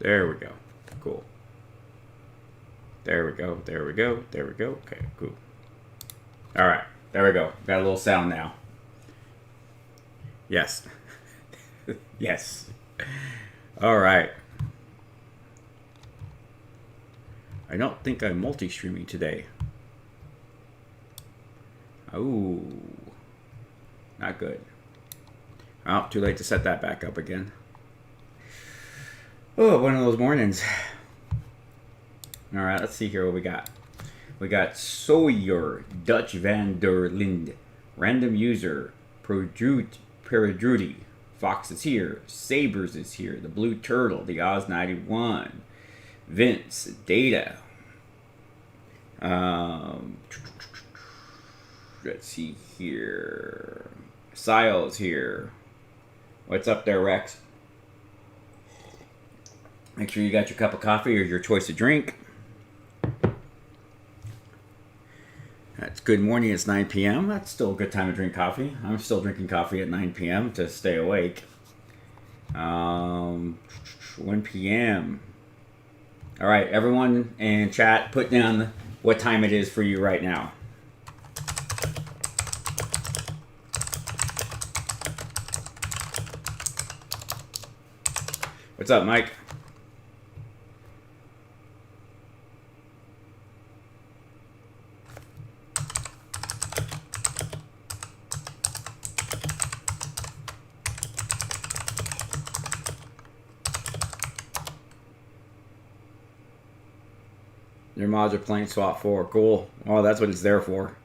There we go. Cool. There we go. There we go. There we go. Okay, cool. All right. There we go. Got a little sound now. Yes. Yes. All right. I don't think I'm multi-streaming today. Oh, not good. Oh, too late to set that back up again. Oh, one of those mornings. All right, let's see here what we got. We got Sawyer, Dutch van der Linde, random user, Peradrudy, Fox is here, Sabers is here, the Blue Turtle, the Oz91, Vince, Data. Let's see here. Sile's here. What's up there, Rex? Make sure you got your cup of coffee or your choice of drink. That's good morning. It's 9 p.m. That's still a good time to drink coffee. I'm still drinking coffee at 9 p.m. to stay awake. 1 p.m. All right, everyone in chat, put down what time it is for you right now. What's up, Mike? Your mods are playing SWAT 4. Cool. Oh, that's what it's there for.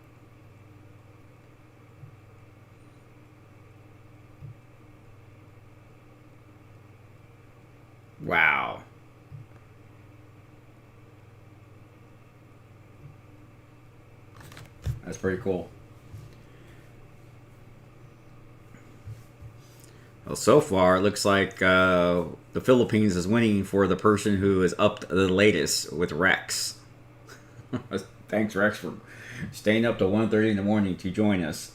Wow. That's pretty cool. Well, so far, it looks like the Philippines is winning for the person who is up the latest with Rex. Thanks, Rex, for staying up to 1:30 in the morning to join us.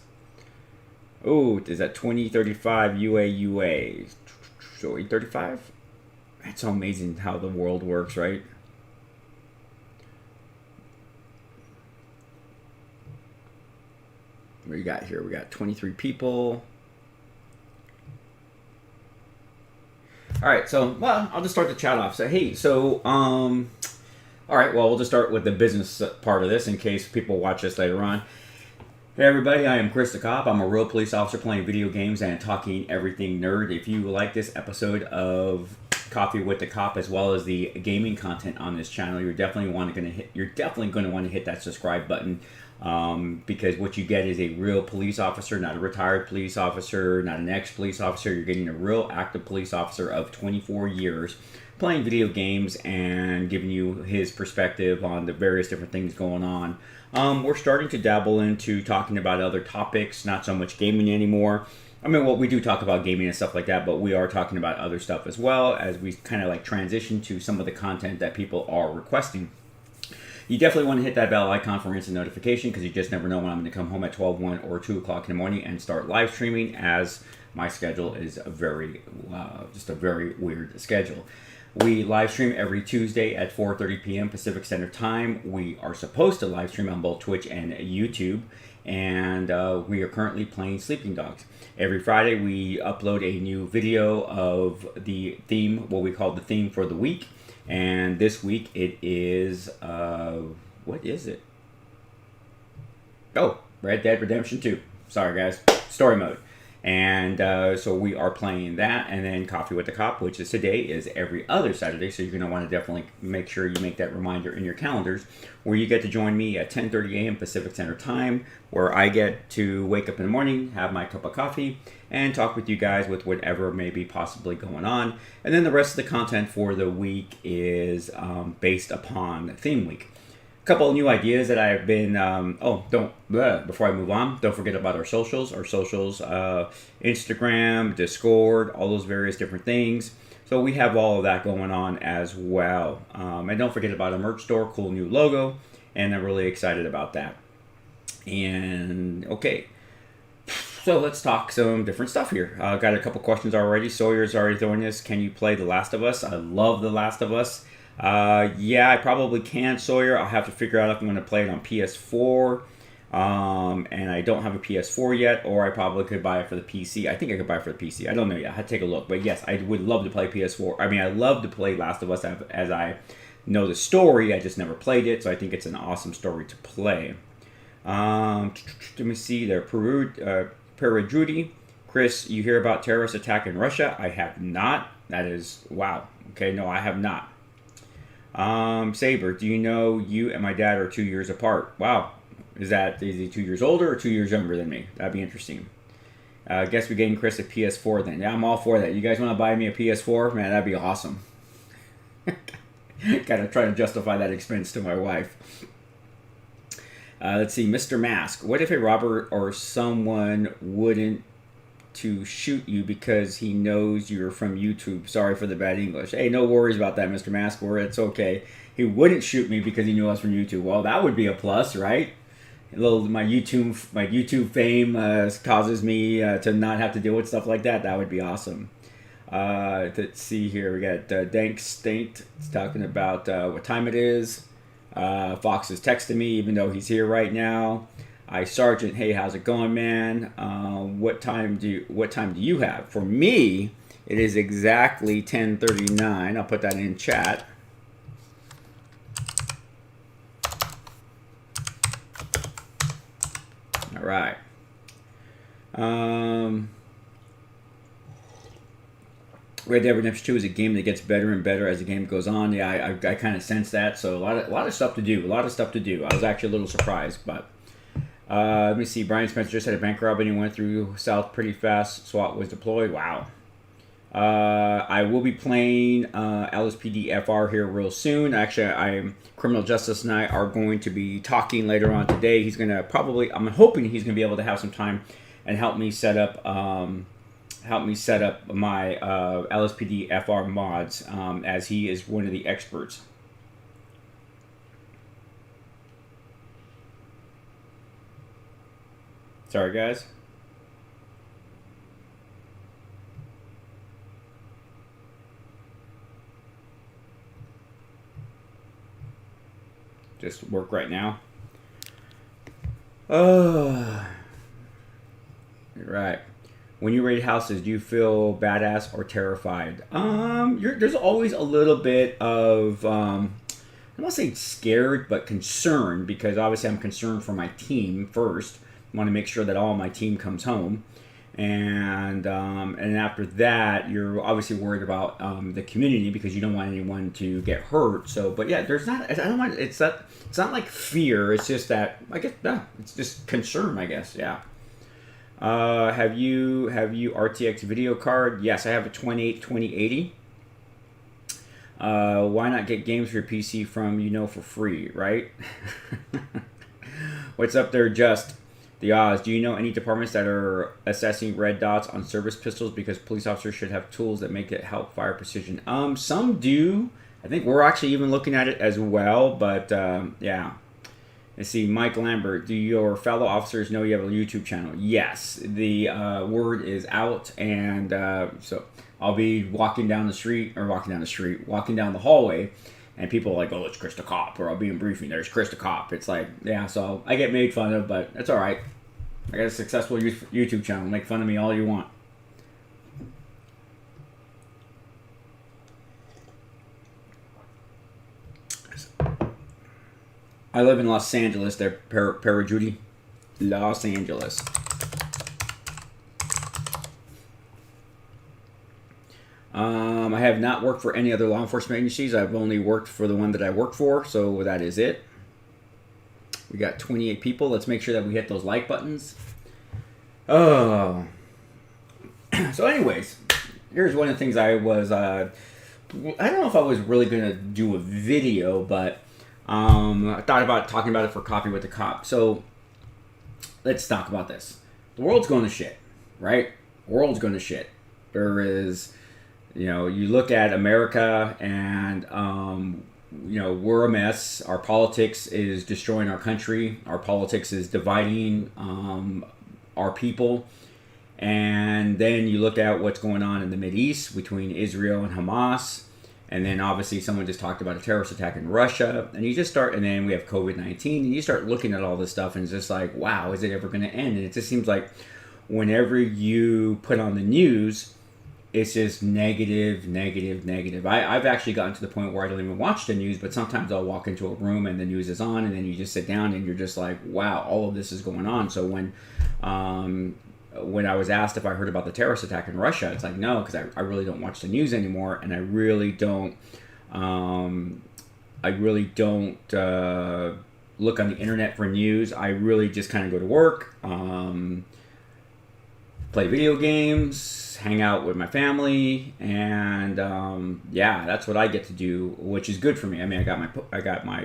Oh, is that 2035 UA? So 835? That's so amazing how the world works, right? What you got here? We got 23 people. All right, so, well, I'll just start the chat off. So, hey, all right, well, we'll just start with the business part of this in case people watch this later on. Hey everybody, I am Chris the Cop. I'm a real police officer playing video games and talking everything nerd. If you like this episode of Coffee with the Cop as well as the gaming content on this channel, you're definitely going to want to hit that subscribe button because what you get is a real police officer, not a retired police officer, not an ex-police officer. You're getting a real active police officer of 24 years playing video games and giving you his perspective on the various different things going on. We're starting to dabble into talking about other topics, not so much gaming anymore. I mean, well, we do talk about gaming and stuff like that, but we are talking about other stuff as well as we kind of like transition to some of the content that people are requesting. You definitely want to hit that bell icon for instant notification because you just never know when I'm going to come home at 12, 1, or 2 o'clock in the morning and start live streaming, as my schedule is just a very weird schedule. We live stream every Tuesday at 4:30 p.m. Pacific Standard Time. We are supposed to live stream on both Twitch and YouTube, and we are currently playing Sleeping Dogs. Every Friday, we upload a new video of the theme, what we call the theme for the week, and this week it is, what is it? Oh, Red Dead Redemption 2. Sorry, guys. Story mode. And so we are playing that, and then Coffee with the Cop, which is today, is every other Saturday. So you're going to want to definitely make sure you make that reminder in your calendars, where you get to join me at 10:30 a.m. Pacific Standard Time, where I get to wake up in the morning, have my cup of coffee, and talk with you guys with whatever may be possibly going on. And then the rest of the content for the week is based upon theme week. Couple of new ideas that I've been, before I move on, don't forget about our socials, Instagram, Discord, all those various different things. So we have all of that going on as well. And don't forget about our merch store, cool new logo, and I'm really excited about that. And, okay. So let's talk some different stuff here. Got a couple questions already. Sawyer's already throwing this. Can you play The Last of Us? I love The Last of Us. Yeah, I probably can, Sawyer. I'll have to figure out if I'm going to play it on PS4. And I don't have a PS4 yet, or I probably could buy it for the PC. I think I could buy it for the PC. I don't know yet. I had to take a look. But yes, I would love to play PS4. I mean, I love to play Last of Us as I know the story. I just never played it, so I think it's an awesome story to play. Let me see there. Perudrudy. Chris, you hear about terrorist attack in Russia? I have not. That is, wow. Okay, no, I have not. Saber, do you know you and my dad are 2 years apart? Wow. Is he 2 years older or 2 years younger than me? That'd be interesting. Guess we're getting Chris a PS4 then. Yeah, I'm all for that. You guys want to buy me a PS4? Man, that'd be awesome. Gotta try to justify that expense to my wife. Let's see, Mr. Mask. What if a robber or someone wouldn't to shoot you because he knows you're from YouTube? Sorry for the bad English. Hey, no worries about that, Mr. Mask. It's okay. He wouldn't shoot me because he knew I was from YouTube. Well, that would be a plus, right? My YouTube fame causes me to not have to deal with stuff like that. That would be awesome. Let's see here. We got Dank State. It's talking about what time it is. Fox is texting me even though he's here right now. Sergeant, hey, how's it going, man? What time do you have? For me, it is exactly 10:39. I'll put that in chat. All right. Red Dead Redemption 2 is a game that gets better and better as the game goes on. Yeah, I kind of sense that. So a lot of stuff to do. I was actually a little surprised, but let me see. Brian Spencer just had a bank robbery and went through south pretty fast. SWAT was deployed. Wow. I will be playing LSPD FR here real soon. Actually, Criminal Justice and I are going to be talking later on today. He's gonna I'm hoping he's gonna be able to have some time and help me set up my LSPD FR mods, as he is one of the experts. Sorry, guys. Just work right now. Right. When you raid houses, do you feel badass or terrified? There's always a little bit of, I don't want to say scared, but concerned, because obviously I'm concerned for my team first. I want to make sure that all my team comes home. And after that, you're obviously worried about the community because you don't want anyone to get hurt. So, but yeah, it's not like fear. It's just that, I guess, it's just concern, I guess. Yeah. Have you RTX video card? Yes, I have a 2080. Why not get games for your PC from for free, right? What's up there, Just the Oz? Do you know any departments that are assessing red dots on service pistols because police officers should have tools that make it help fire precision? Some do. I think we're actually even looking at it as well, but yeah. Let's see, Mike Lambert, do your fellow officers know you have a YouTube channel? Yes, the word is out, and so I'll be walking down the hallway, and people are like, oh, it's Chris the Cop, or I'll be in briefing, there's Chris the Cop. It's like, yeah, so I get made fun of, but it's all right. I got a successful YouTube channel. Make fun of me all you want. I live in Los Angeles there, Judy. Los Angeles. I have not worked for any other law enforcement agencies. I've only worked for the one that I work for, so that is it. We got 28 people. Let's make sure that we hit those like buttons. Oh. So anyways, here's one of the things I was, I don't know if I was really going to do a video, but I thought about talking about it for Coffee with the Cop. So let's talk about this. The world's going to shit, right? The world's going to shit. There is, you look at America and, we're a mess. Our politics is destroying our country. Our politics is dividing our people. And then you look at what's going on in the Mideast between Israel and Hamas. And then obviously someone just talked about a terrorist attack in Russia. And you just start, and then we have COVID-19. And you start looking at all this stuff and it's just like, wow, is it ever going to end? And it just seems like whenever you put on the news, it's just negative, negative, negative. I've actually gotten to the point where I don't even watch the news, but sometimes I'll walk into a room and the news is on, and then you just sit down and you're just like, wow, all of this is going on. So when I was asked if I heard about the terrorist attack in Russia, it's like, no, because I really don't watch the news anymore, and I really don't look on the internet for news. I really just kind of go to work, play video games, hang out with my family, and yeah, that's what I get to do, which is good for me. I mean, I got my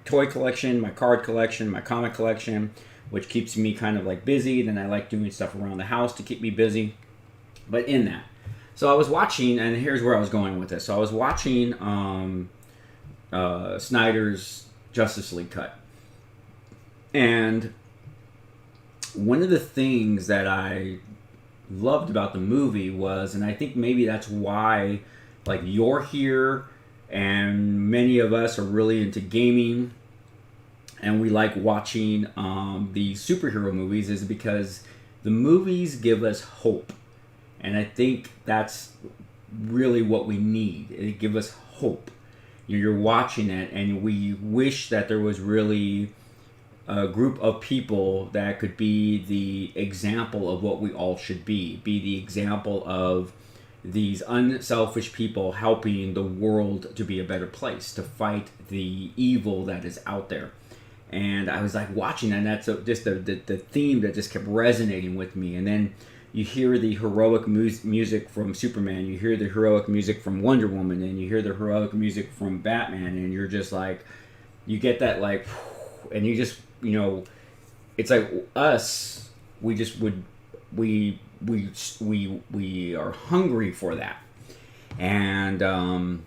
toy collection, my card collection, my comic collection, which keeps me kind of like busy. Then I like doing stuff around the house to keep me busy. But in that, so I was watching, and here's where I was going with this. So I was watching Snyder's Justice League cut, and one of the things that I loved about the movie was, and I think maybe that's why, like, you're here, and many of us are really into gaming, and we like watching the superhero movies, is because the movies give us hope. And I think that's really what we need. It gives us hope. You're watching it, and we wish that there was really a group of people that could be the example of what we all should be the example of these unselfish people helping the world to be a better place, to fight the evil that is out there. And I was like watching, and that's just the theme that just kept resonating with me. And then you hear the heroic music from Superman, you hear the heroic music from Wonder Woman, and you hear the heroic music from Batman, and you're just like, you get that like, and you just, you know, it's like us, we just would, we are hungry for that. And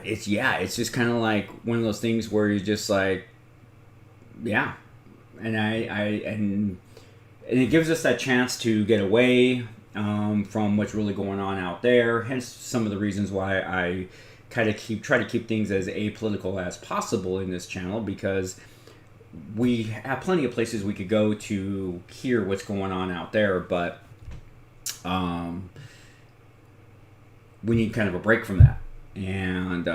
it's just kind of like one of those things where you're just like, yeah. And it gives us that chance to get away from what's really going on out there. Hence some of the reasons why I kind of try to keep things as apolitical as possible in this channel, because we have plenty of places we could go to hear what's going on out there, but we need kind of a break from that. And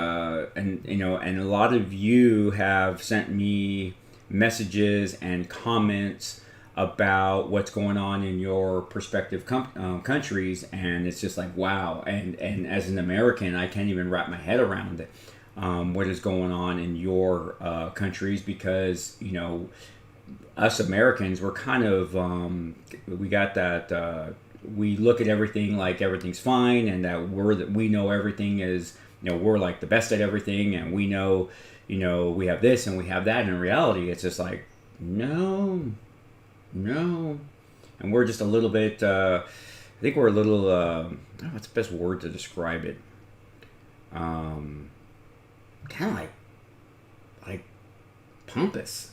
you know, and a lot of you have sent me messages and comments about what's going on in your prospective countries, and it's just like, wow. And as an American, I can't even wrap my head around it. What is going on in your countries, because, you know, us Americans, we're kind of we got that we look at everything like everything's fine, and that we know everything is, you know, we're like the best at everything, and we know, you know, we have this and we have that. And in reality, it's just like, no, and we're just a little bit I think we're a little I don't know what's the best word to describe it, kind of like pompous,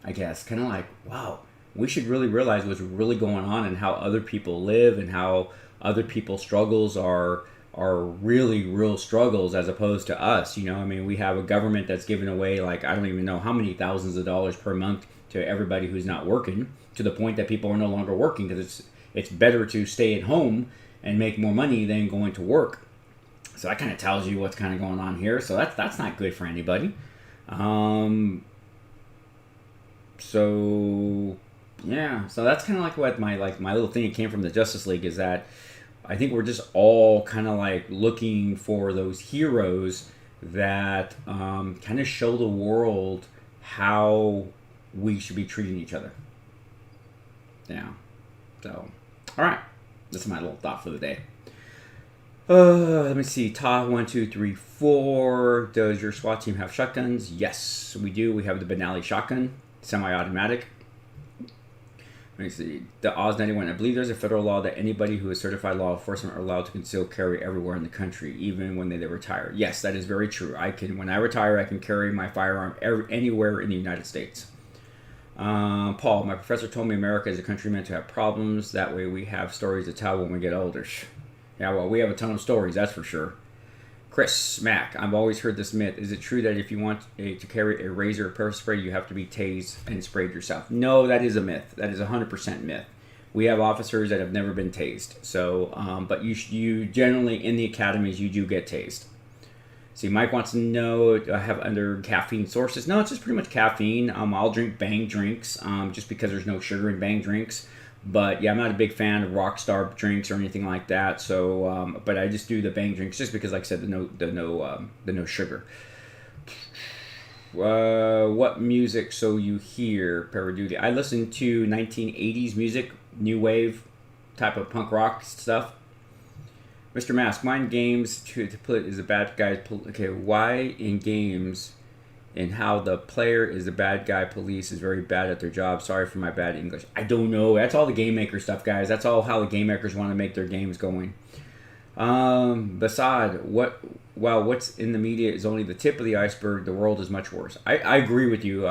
I guess. Kind of like, wow, we should really realize what's really going on, and how other people live, and how other people's struggles are really real struggles, as opposed to us. You know, I mean, we have a government that's giving away, like, I don't even know how many thousands of dollars per month to everybody who's not working, to the point that people are no longer working, because it's better to stay at home and make more money than going to work. So that kind of tells you what's kind of going on here. So that's not good for anybody. So yeah, so that's kind of like what my little thing that came from the Justice League, is that I think we're just all kind of like looking for those heroes that kind of show the world how we should be treating each other. Yeah. So, all right, that's my little thought for the day. Let me see. Ta 1, 2, 3, 4. Does your SWAT team have shotguns? Yes, we do. We have the Benelli shotgun, semi-automatic. Let me see. The Oz 91. I believe there's a federal law that anybody who is certified law enforcement are allowed to conceal carry everywhere in the country, even when they retire. Yes, that is very true. When I retire, I can carry my firearm anywhere in the United States. Paul, my professor told me America is a country meant to have problems. That way we have stories to tell when we get older. Yeah, well, we have a ton of stories, that's for sure. Chris Mack, I've always heard this myth. Is it true that if you want to carry a razor or pepper spray, you have to be tased and sprayed yourself? No, that is a myth. That is 100% myth. We have officers that have never been tased. So, but you generally in the academies you do get tased. See, Mike wants to know, do I have other caffeine sources? No, it's just pretty much caffeine. I'll drink Bang drinks just because there's no sugar in Bang drinks. But yeah, I'm not a big fan of Rockstar drinks or anything like that. So, but I just do the Bang drinks just because, like I said, the no sugar. What music so you hear, Paraduty? I listen to 1980s music, new wave type of punk rock stuff. Mr. Mask, why in games to play is a bad guy? Okay, why in games and how the player is the bad guy police is very bad at their job? Sorry for my bad English. I don't know. That's all the game maker stuff, guys. That's all how the game makers want to make their games going. Basad, what's in the media is only the tip of the iceberg. The world is much worse. I agree with you.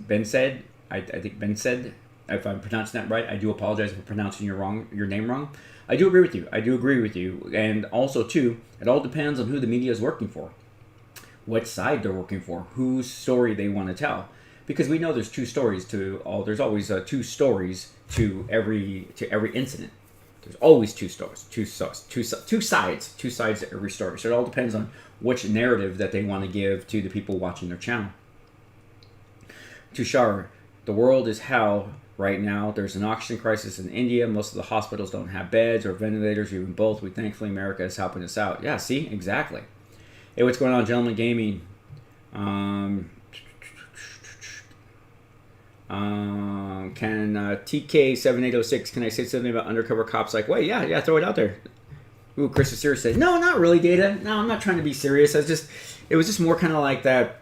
Ben said, I think Ben said, if I'm pronouncing that right, I do apologize for pronouncing your name wrong. I do agree with you. And also, too, it all depends on who the media is working for, what side they're working for, whose story they want to tell. Because we know there's two stories to all. There's always two stories to every incident. There's always two stories, two sides to every story. So it all depends on which narrative that they want to give to the people watching their channel. Tushar, the world is hell. Right now, there's an oxygen crisis in India. Most of the hospitals don't have beds or ventilators, or even both. Thankfully, America is helping us out. Yeah, see? Exactly. Hey, what's going on, gentlemen? Gaming. Can TK7806, can I say something about undercover cops? Like, wait, yeah, throw it out there. Ooh, Chris is serious. Said, no, not really, Data. No, I'm not trying to be serious. It was just more kind of like that.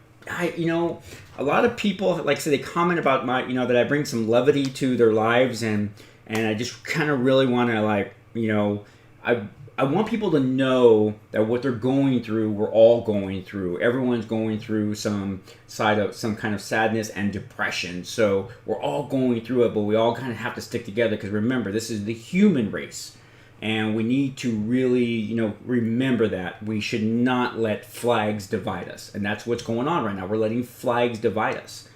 A lot of people, like I said, they comment about that I bring some levity to their lives, and I just kind of really want to, I want people to know that what they're going through, we're all going through. Everyone's going through some kind of sadness and depression. So we're all going through it, but we all kind of have to stick together because remember, this is the human race. And we need to really, remember that we should not let flags divide us. And that's what's going on right now. We're letting flags divide us.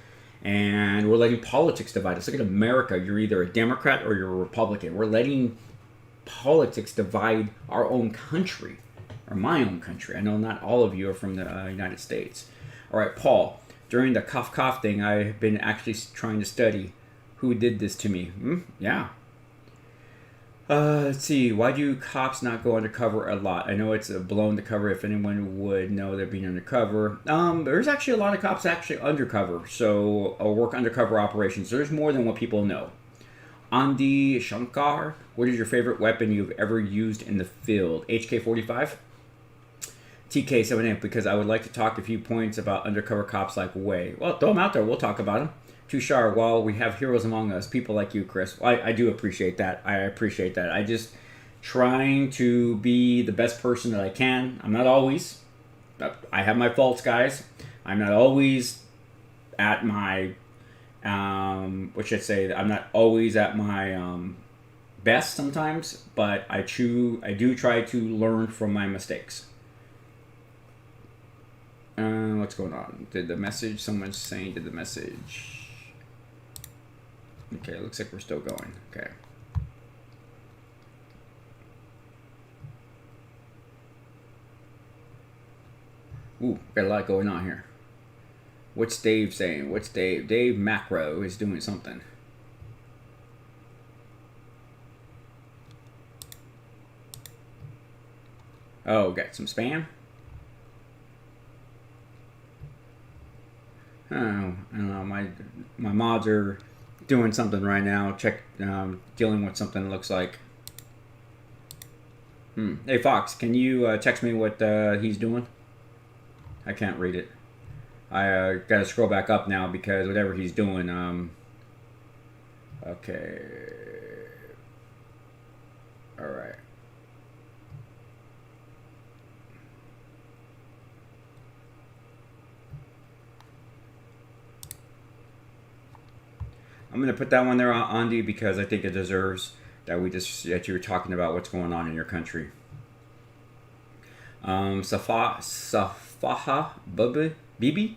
And we're letting politics divide us. Look at America. You're either a Democrat or you're a Republican. We're letting politics divide our own country, or my own country. I know not all of you are from the United States. All right, Paul, during the cough thing, I've been actually trying to study who did this to me. Yeah. Let's see. Why do cops not go undercover a lot? I know it's blown to cover. If anyone would know they're being undercover. There's actually a lot of cops actually undercover. So, work undercover operations. So there's more than what people know. Andy Shankar, what is your favorite weapon you've ever used in the field? HK-45? TK-78, because I would like to talk a few points about undercover cops like Way. Well, throw them out there. We'll talk about them. Tushar, while we have heroes among us, people like you, Chris. I do appreciate that. I just trying to be the best person that I can. I'm not always. I have my faults, guys. I'm not always at my, I'm not always at my best sometimes, but I do try to learn from my mistakes. What's going on? Someone's saying, did the message... Okay, it looks like we're still going. Okay. Ooh, got a lot going on here. What's Dave saying? Dave Macro is doing something. Oh, got some spam? Oh, I don't know. My mods are doing something right now. Dealing with something that looks like. Hey Fox, can you text me what he's doing? I can't read it. I gotta scroll back up now because whatever he's doing. Okay. All right. I'm gonna put that one there, Andy, because I think it deserves that you were talking about what's going on in your country. Safaha Bibi.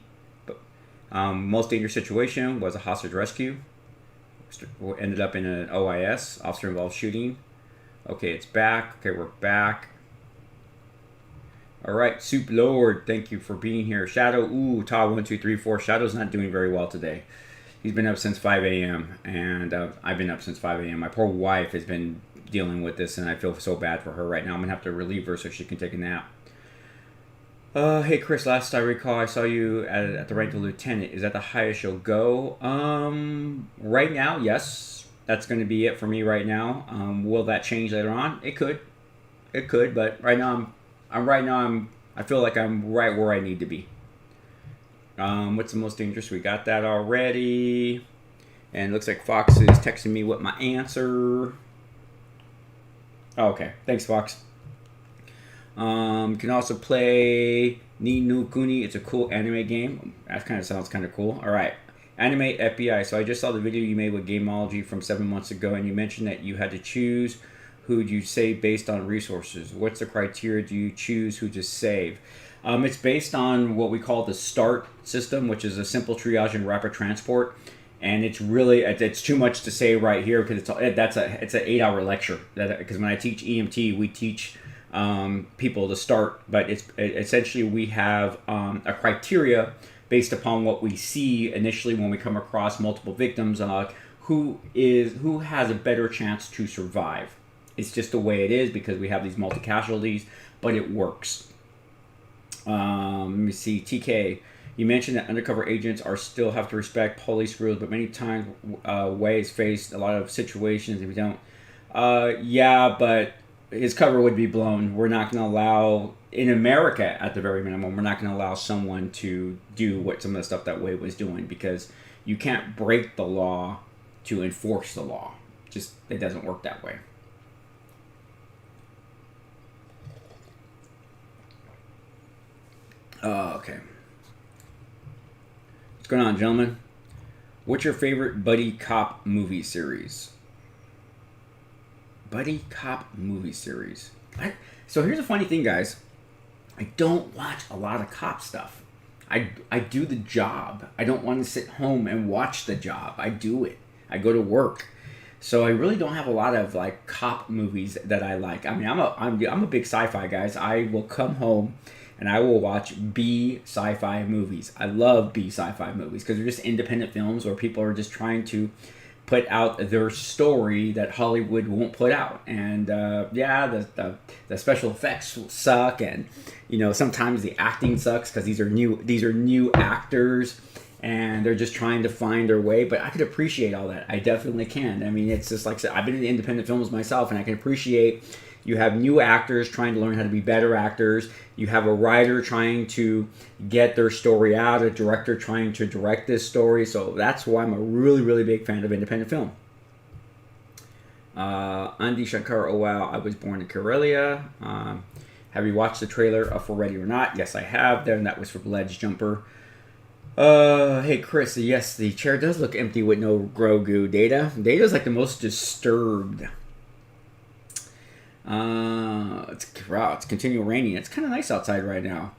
Most dangerous situation was a hostage rescue. Ended up in an OIS, officer involved shooting. Okay, it's back. Okay, we're back. All right, Soup Lord, thank you for being here. Shadow, Todd1234. Shadow's not doing very well today. He's been up since 5 a.m. and I've been up since 5 a.m. My poor wife has been dealing with this, and I feel so bad for her right now. I'm gonna have to relieve her so she can take a nap. Hey Chris, last I recall, I saw you at the rank of lieutenant. Is that the highest you'll go? Right now, yes. That's going to be it for me right now. Will that change later on? It could, but right now I feel like I'm right where I need to be. What's the most dangerous? We got that already. And it looks like Fox is texting me with my answer. Oh, okay, thanks Fox. Can also play Ni no Kuni. It's a cool anime game. That kind of sounds kind of cool. All right, anime FBI. So I just saw the video you made with Gameology from 7 months ago, and you mentioned that you had to choose who'd you save based on resources. What's the criteria? Do you choose who to save? It's based on what we call the START system, which is a simple triage and rapid transport. And it's too much to say right here because it's an 8-hour lecture. Because when I teach EMT, we teach people to start, but essentially we have a criteria based upon what we see initially when we come across multiple victims. Who has a better chance to survive? It's just the way it is because we have these multi casualties, but it works. Let me see. TK, you mentioned that undercover agents still have to respect police rules, but many times Ways face a lot of situations if we don't. Yeah, but his cover would be blown. We're not going to allow, in America at the very minimum, we're not going to allow someone to do what some of the stuff that Wade was doing because you can't break the law to enforce the law. Just, it doesn't work that way. Okay. What's going on, gentlemen? What's your favorite buddy cop movie series? Buddy cop movie series. So here's a funny thing, guys. I don't watch a lot of cop stuff. I do the job. I don't want to sit home and watch the job. I do it. I go to work. So I really don't have a lot of like cop movies that I like. I mean, I'm a big sci-fi guys. I will come home and I will watch B sci-fi movies. I love B sci-fi movies because they're just independent films where people are just trying to put out their story that Hollywood won't put out. And the special effects suck, and sometimes the acting sucks because these are new actors and they're just trying to find their way. But I could appreciate all that. I definitely can. I mean, it's just like I said, I've been in independent films myself, and I can appreciate. You have new actors trying to learn how to be better actors. You have a writer trying to get their story out, a director trying to direct this story. So that's why I'm a really, really big fan of independent film. Andy Shankar, oh wow, I was born in Karelia. Have you watched the trailer for Ready or Not? Yes, I have. Then that was for Ledge Jumper. Hey Chris, yes, the chair does look empty with no Grogu. Data's like the most disturbed. It's continual raining. It's kind of nice outside right now.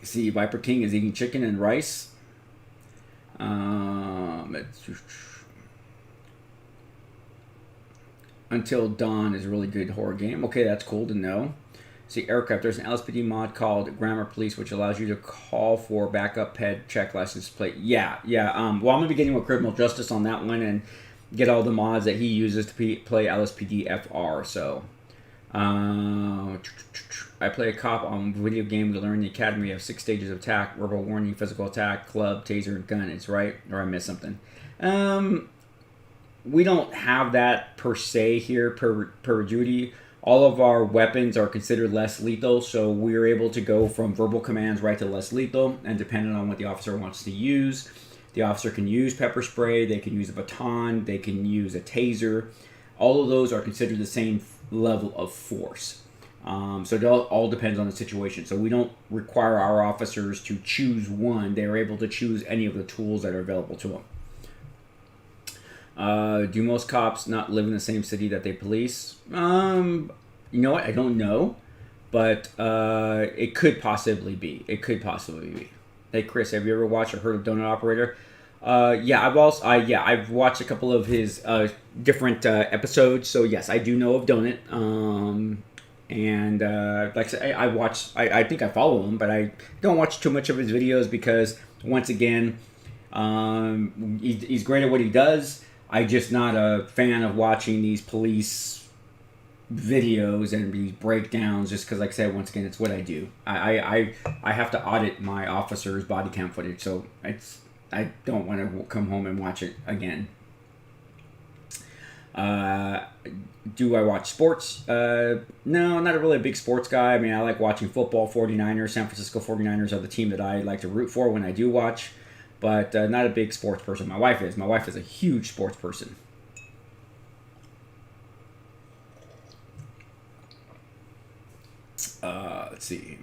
See, Viper King is eating chicken and rice. Until Dawn is a really good horror game. Okay, that's cool to know. See, Aircraft, there's an LSPD mod called Grammar Police, which allows you to call for backup ped check license plate. Yeah. Well, I'm going to be getting with Criminal Justice on that one and get all the mods that he uses to play LSPD FR. So, I play a cop on video game to learn the academy of 6 stages of attack: verbal warning, physical attack, club, taser, and gun. It's right, or I missed something. We don't have that per se here per duty. All of our weapons are considered less lethal, so we're able to go from verbal commands right to less lethal, and depending on what the officer wants to use. The officer can use pepper spray, they can use a baton, they can use a taser. All of those are considered the same level of force. So it all depends on the situation. So we don't require our officers to choose one. They are able to choose any of the tools that are available to them. Do most cops not live in the same city that they police? You know what? I don't know, but it could possibly be. It could possibly be. Hey Chris, have you ever watched or heard of Donut Operator? Yeah, I've watched a couple of his different episodes. So yes, I do know of Donut. And like I said, I think I follow him, but I don't watch too much of his videos because once again, he's great at what he does. I'm just not a fan of watching these police videos and these breakdowns just because, like I said, once again, it's what I do. I have to audit my officer's body cam footage, so I don't want to come home and watch it again. Do I watch sports? No, not really a big sports guy. I mean, I like watching football. 49ers, San Francisco 49ers are the team that I like to root for when I do watch, but not a big sports person. My wife is. My wife is a huge sports person. Let's see.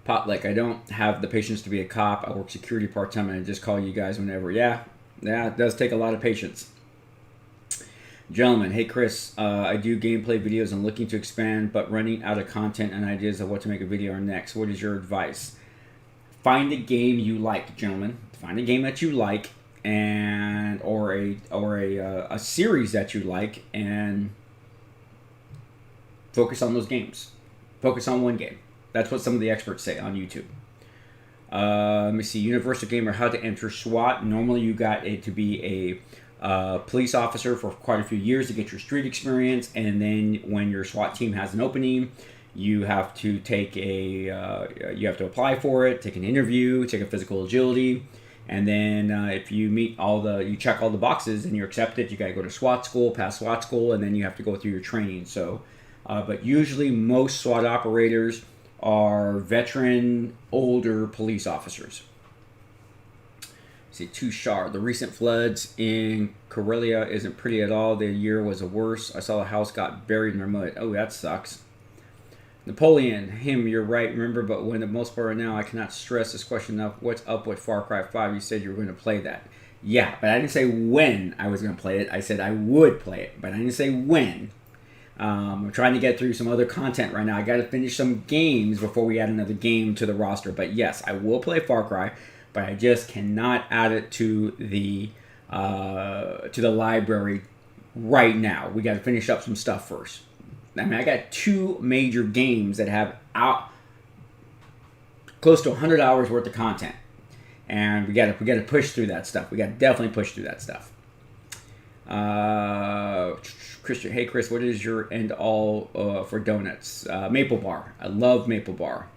Potluck. I don't have the patience to be a cop. I work security part-time and I just call you guys whenever. Yeah, it does take a lot of patience. Gentlemen, hey Chris, I do gameplay videos and looking to expand, but running out of content and ideas of what to make a video on next. What is your advice? Find a game you like, gentlemen. Find a game that you like, and or a series that you like, and focus on those games. Focus on one game. That's what some of the experts say on YouTube. Let me see. Universal Gamer, how to enter SWAT. Normally, you got it to be a police officer for quite a few years to get your street experience, and then when your SWAT team has an opening, you have to take you have to apply for it, take an interview, take a physical agility, and then if you meet you check all the boxes and you're accepted, you got to go to SWAT school, pass SWAT school, and then you have to go through your training. So, but usually most SWAT operators are veteran, older police officers. See, Tushar, the recent floods in Karelia isn't pretty at all. The year was the worst. I saw the house got buried in their mud. Oh, that sucks. Napoleon, you're right. Remember, but when the most part right now, I cannot stress this question enough. What's up with Far Cry 5? You said you were going to play that. Yeah, but I didn't say when I was going to play it. I said I would play it, but I didn't say when. I'm trying to get through some other content right now. I got to finish some games before we add another game to the roster. But yes, I will play Far Cry, but I just cannot add it to the library right now. We got to finish up some stuff first. I mean, I got 2 major games that have close to 100 hours worth of content, and we got to push through that stuff. We got to definitely push through that stuff. Christian, hey Chris, what is your end all for donuts? Maple Bar. I love Maple Bar.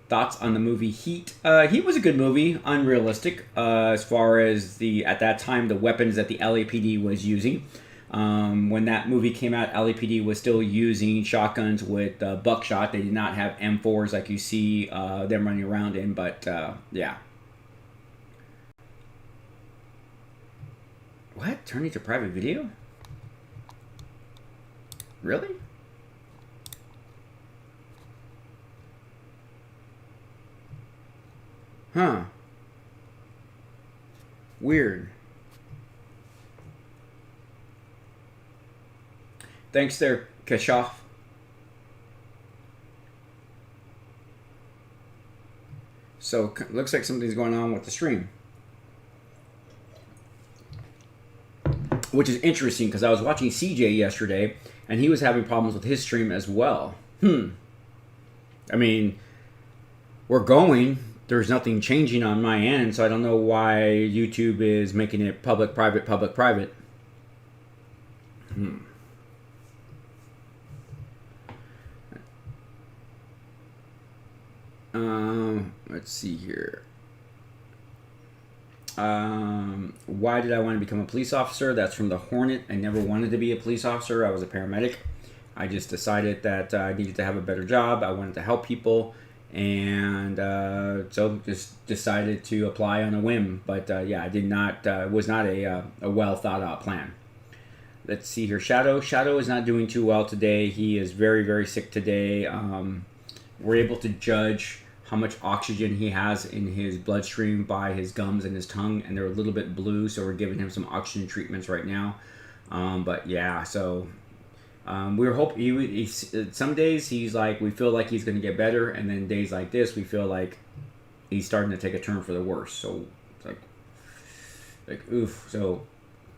Thoughts on the movie Heat? Heat was a good movie, unrealistic as far as at that time the weapons that the LAPD was using. When that movie came out, LAPD was still using shotguns with buckshot. They did not have M4s like you see them running around in, but yeah. What? Turning to private video? Really? Huh. Weird. Thanks there, Keshoff. So, looks like something's going on with the stream. Which is interesting because I was watching CJ yesterday and he was having problems with his stream as well. I mean, we're going. There's nothing changing on my end, so I don't know why YouTube is making it public, private, public, private. Let's see here. Why did I want to become a police officer? That's from The Hornet. I never wanted to be a police officer. I was a paramedic. I just decided that I needed to have a better job. I wanted to help people. And so just decided to apply on a whim. But yeah, I did not, it was not a well thought out plan. let's see here. Shadow is not doing too well today. He is very, very sick today. We're able to judge how much oxygen he has in his bloodstream by his gums and his tongue, and they're a little bit blue, so we're giving him some oxygen treatments right now. But yeah, so we were hoping some days he's like, we feel like he's going to get better, and then days like this we feel like he's starting to take a turn for the worse. So it's like oof. So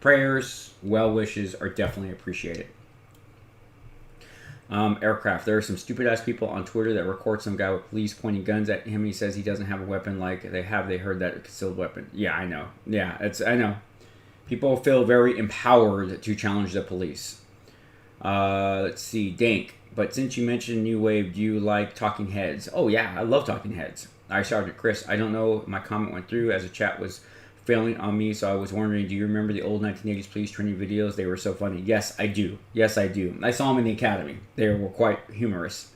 prayers, well wishes are definitely appreciated. Aircraft. There are some stupid ass people on Twitter that record some guy with police pointing guns at him. He says he doesn't have a weapon. Like they heard that a concealed weapon. Yeah, I know. Yeah, I know. People feel very empowered to challenge the police. Let's see, Dank. But since you mentioned New Wave, do you like Talking Heads? Oh yeah, I love Talking Heads. I shouted at Chris. I don't know if my comment went through as the chat was failing on me, so I was wondering, do you remember the old 1980s police training videos? They were so funny. Yes, I do. Yes, I do. I saw them in the academy. They were quite humorous.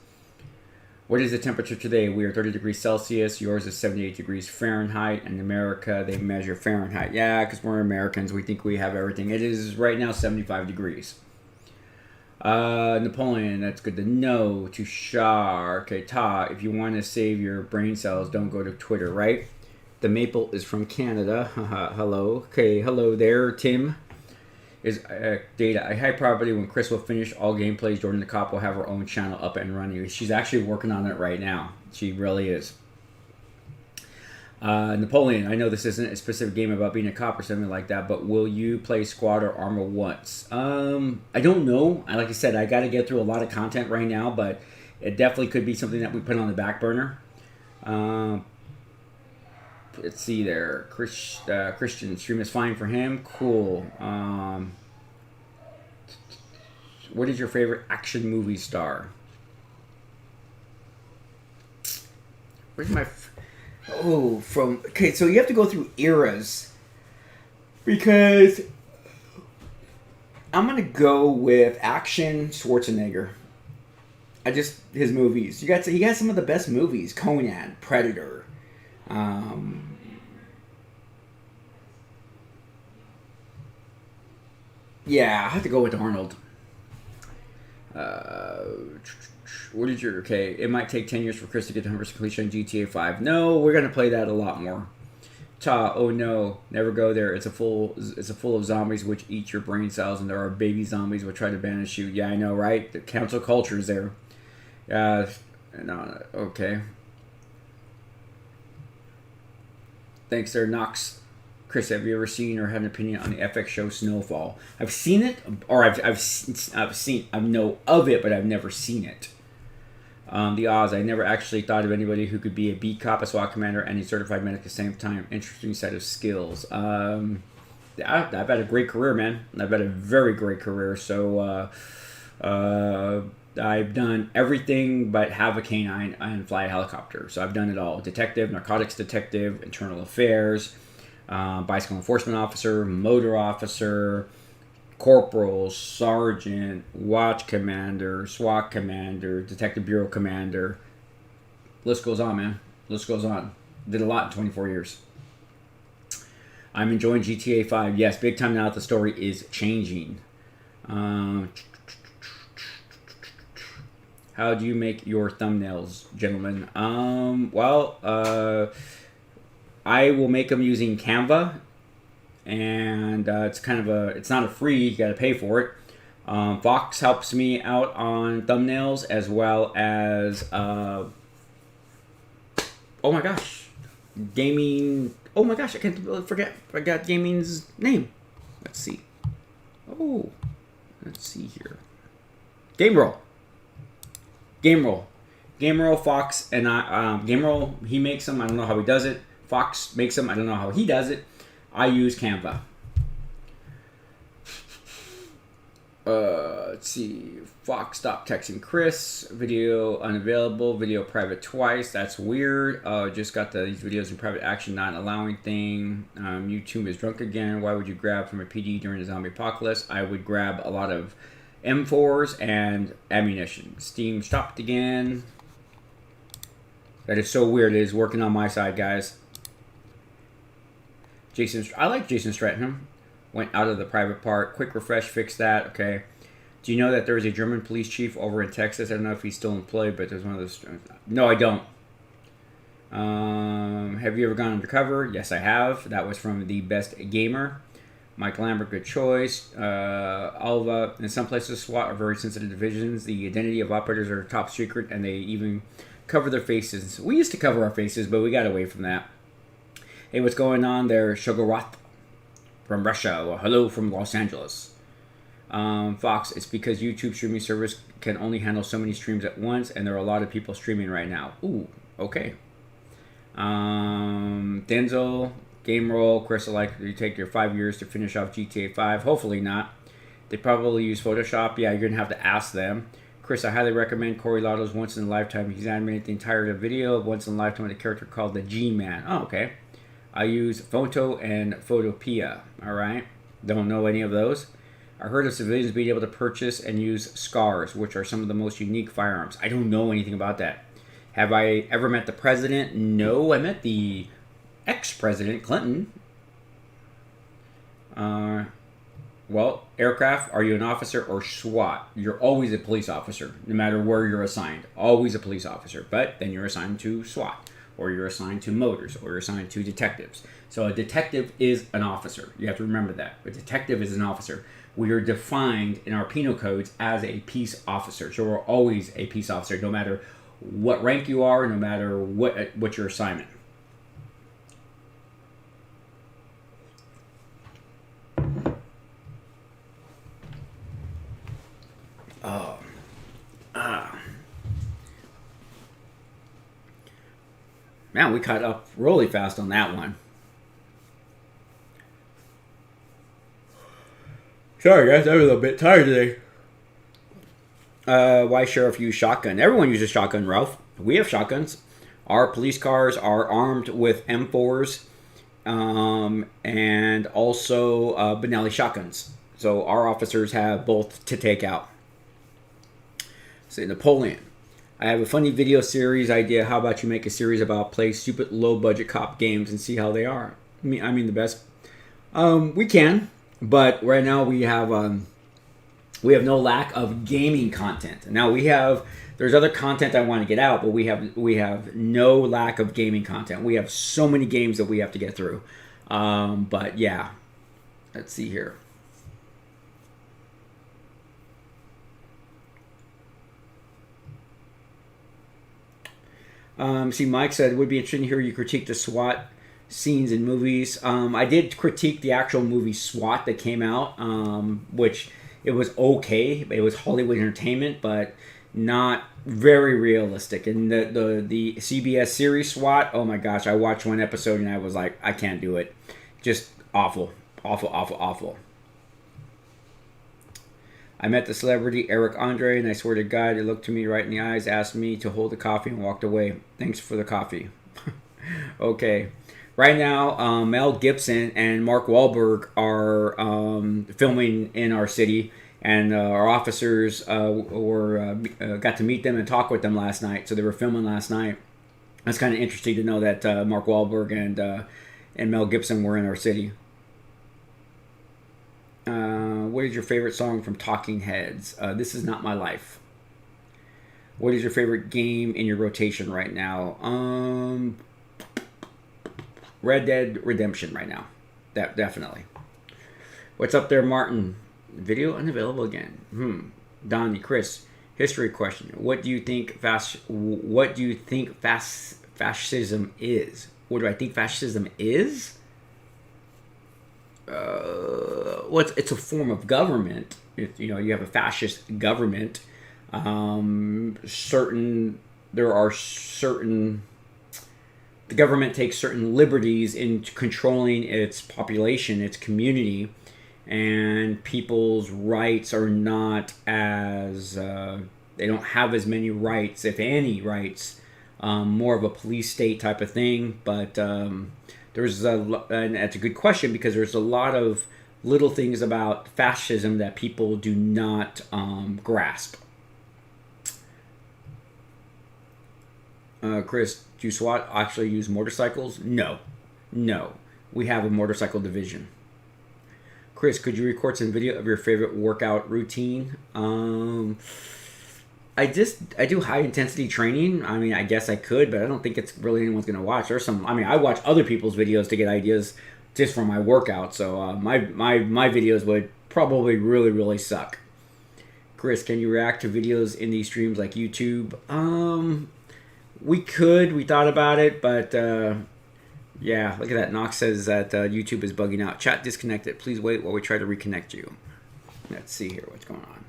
What is the temperature today? We are 30 degrees Celsius. Yours is 78 degrees Fahrenheit. In America, they measure Fahrenheit. Yeah, because we're Americans. We think we have everything. It is right now 75 degrees. Napoleon, that's good to know. Tushar, okay, Ta, if you want to save your brain cells, don't go to Twitter, right? The maple is from Canada. Hello. Okay, hello there, Tim. Is data. A high probability when Chris will finish all gameplays, Jordan the Cop will have her own channel up and running. She's actually working on it right now. She really is. Napoleon, I know this isn't a specific game about being a cop or something like that, but will you play Squad or Armor once? I don't know. Like I said, I got to get through a lot of content right now, but it definitely could be something that we put on the back burner. Let's see there. Christian stream is fine for him. Cool. What is your favorite action movie star? Where's my... okay, so you have to go through eras. Because I'm going to go with action Schwarzenegger. His movies. He got some of the best movies. Conan, Predator. Yeah, I have to go with Arnold. What is your... Okay, it might take 10 years for Chris to get to 100% completion on GTA 5. No, we're going to play that a lot more. Ta, oh no, never go there. It's full of zombies which eat your brain cells, and there are baby zombies which try to banish you. Yeah, I know, right? The council culture is there. No, okay. Thanks there, Knox. Chris, have you ever seen or had an opinion on the FX show Snowfall? I've seen it, or I know of it, but I've never seen it. The Oz, I never actually thought of anybody who could be a beat cop, a SWAT commander, and a certified medic at the same time. Interesting set of skills. I've had a great career, man. I've had a very great career. So I've done everything but have a canine and fly a helicopter. So I've done it all. Detective, narcotics detective, internal affairs, bicycle enforcement officer, motor officer, corporal, sergeant, watch commander, SWAT commander, detective bureau commander. List goes on, man. List goes on. Did a lot in 24 years. I'm enjoying GTA 5. Yes, big time now that the story is changing. How do you make your thumbnails, gentlemen? I will make them using Canva. And it's not a free, you got to pay for it. Fox helps me out on thumbnails as well as, oh my gosh, gaming. Oh my gosh, I can't forget. I got gaming's name. Let's see. Oh, let's see here. Game Roll, Fox, and Game Roll, he makes them. I don't know how he does it. Fox makes them. I don't know how he does it. I use Canva. Let's see. Fox stopped texting Chris. Video unavailable. Video private twice. That's weird. Just got these videos in private action not allowing thing. YouTube is drunk again. Why would you grab from a PD during the zombie apocalypse? I would grab a lot of M4s and ammunition. Steam stopped again. That is so weird. It is working on my side, guys. I like Jason Stratton. went out of the private part. Quick refresh, fix that. Okay. Do you know that there is a German police chief over in Texas? I don't know if he's still employed, but there's one of those. No, I don't. Have you ever gone undercover? Yes, I have. That was from The Best Gamer. Mike Lambert, good choice. Alva, in some places, SWAT are very sensitive divisions. The identity of operators are top secret, and they even cover their faces. We used to cover our faces, but we got away from that. Hey, what's going on there? Shogorath from Russia. Well, hello from Los Angeles. Fox, it's because YouTube streaming service can only handle so many streams at once, and there are a lot of people streaming right now. Ooh, okay. Denzel, Game Roll, Chris, like you take your 5 years to finish off GTA 5. Hopefully not. They probably use Photoshop. Yeah, you're going to have to ask them. Chris, I highly recommend Corey Lotto's Once in a Lifetime. He's animated the entire video of Once in a Lifetime with a character called the G-Man. Oh, okay. I use Photo and Photopea. Alright. Don't know any of those. I heard of civilians being able to purchase and use SCARs, which are some of the most unique firearms. I don't know anything about that. Have I ever met the president? No, I met the ex-president, Clinton. Well, aircraft, are you an officer or SWAT? You're always a police officer, no matter where you're assigned. Always a police officer. But then you're assigned to SWAT, or you're assigned to motors, or you're assigned to detectives. So a detective is an officer. You have to remember that. A detective is an officer. We are defined in our penal codes as a peace officer. So we're always a peace officer, no matter what rank you are, no matter what your assignment. Man, we caught up really fast on that one. Sorry guys, I was a bit tired today. Why sheriff use shotgun? Everyone uses shotgun, Ralph. We have shotguns. Our police cars are armed with M4s and also Benelli shotguns. So our officers have both to take out. Say Napoleon. I have a funny video series idea. How about you make a series about play stupid low budget cop games and see how they are? I mean the best. We can, but right now we have no lack of gaming content. Now there's other content I want to get out, but we have no lack of gaming content. We have so many games that we have to get through. But yeah, let's see here. See, Mike said it would be interesting to hear you critique the SWAT scenes in movies. I did critique the actual movie SWAT that came out, which it was okay. It was Hollywood entertainment, but not very realistic. And the CBS series SWAT, oh my gosh, I watched one episode and I was like, I can't do it. Just awful, awful, awful, awful. I met the celebrity Eric Andre, and I swear to God, he looked to me right in the eyes, asked me to hold the coffee, and walked away. Thanks for the coffee. Okay. Right now, Mel Gibson and Mark Wahlberg are filming in our city, and our officers got to meet them and talk with them last night. So they were filming last night. That's kind of interesting to know that Mark Wahlberg and Mel Gibson were in our city. What is your favorite song from Talking Heads? This Is Not My Life. What is your favorite game in your rotation right now? Red Dead Redemption right now. Definitely. What's up there, Martin? Video unavailable again. Donnie, Chris, history question. What do you think fascism is? What do I think fascism is? It's a form of government. You have a fascist government. The government takes certain liberties in controlling its population, its community, and people's rights are not as they don't have as many rights, if any rights. More of a police state type of thing, but and that's a good question because there's a lot of little things about fascism that people do not grasp. Chris, do SWAT actually use motorcycles? No. We have a motorcycle division. Chris, could you record some video of your favorite workout routine? I do high intensity training. I mean, I guess I could, but I don't think it's really anyone's gonna watch. There's some. I mean, I watch other people's videos to get ideas just for my workout. So my videos would probably really suck. Chris, can you react to videos in these streams like YouTube? We could. We thought about it, but yeah. Look at that. Knox says that YouTube is bugging out. Chat disconnected. Please wait while we try to reconnect you. Let's see here what's going on.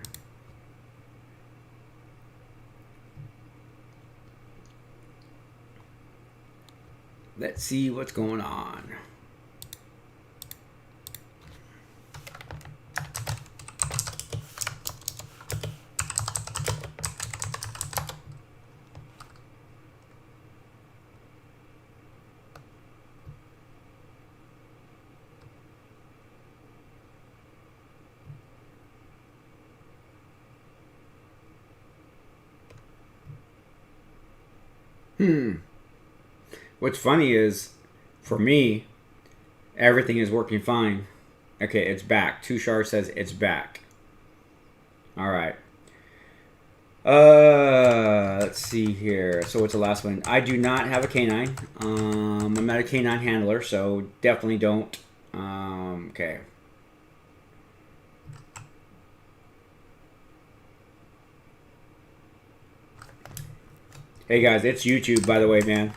Let's see what's going on. What's funny is, for me, everything is working fine. Okay, it's back. Tushar says it's back. All right. Let's see here. So what's the last one? I do not have a canine. I'm not a canine handler, so definitely don't. Okay. Hey guys, it's YouTube, by the way, man.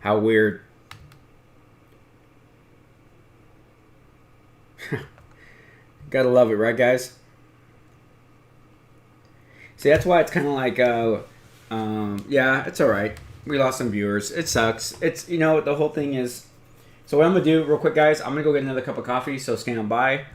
How weird. Gotta love it, right, guys? See, that's why it's kind of like, yeah, it's all right. We lost some viewers. It sucks. It's, you know, the whole thing is. So what I'm gonna do, real quick, guys, I'm gonna go get another cup of coffee. So stand by.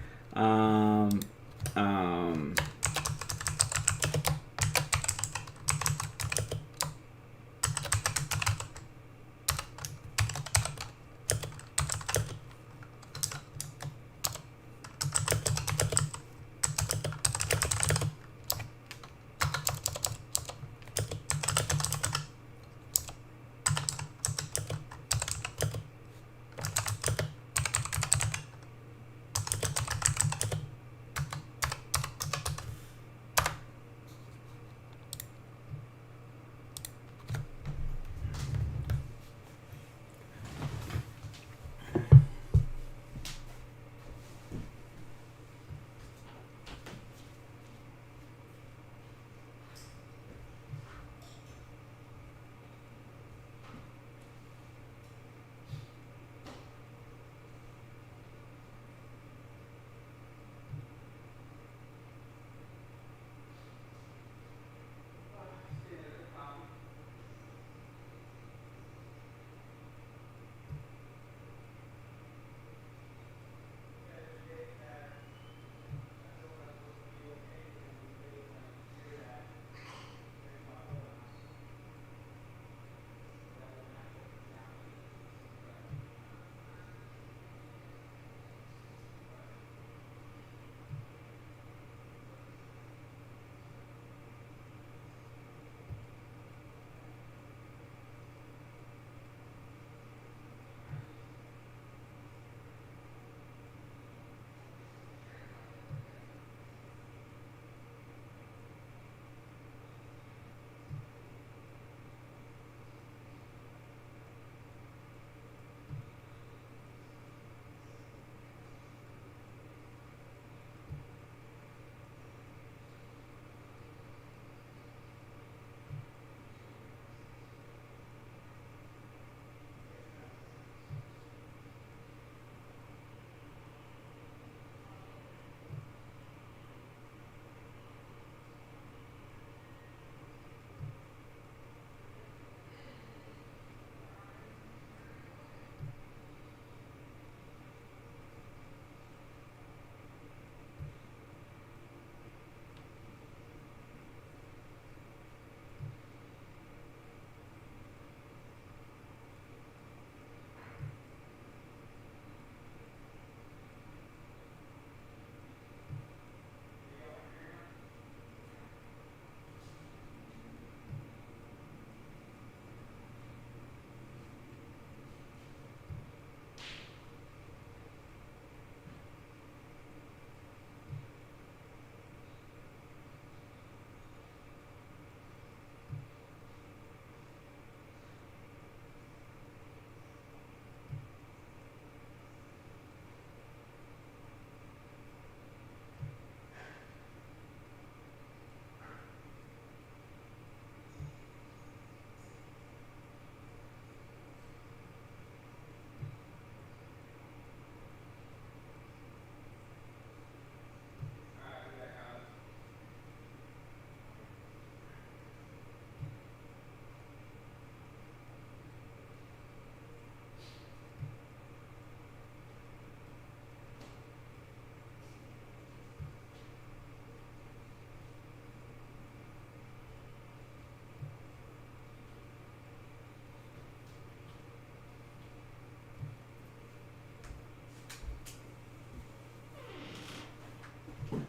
What?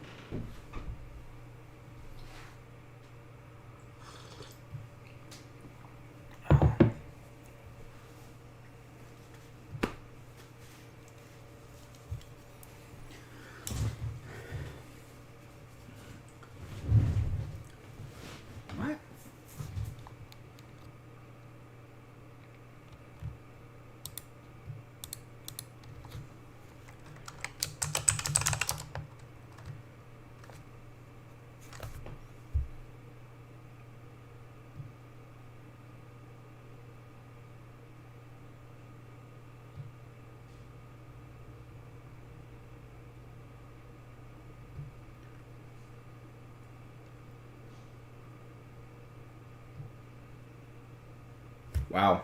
Wow.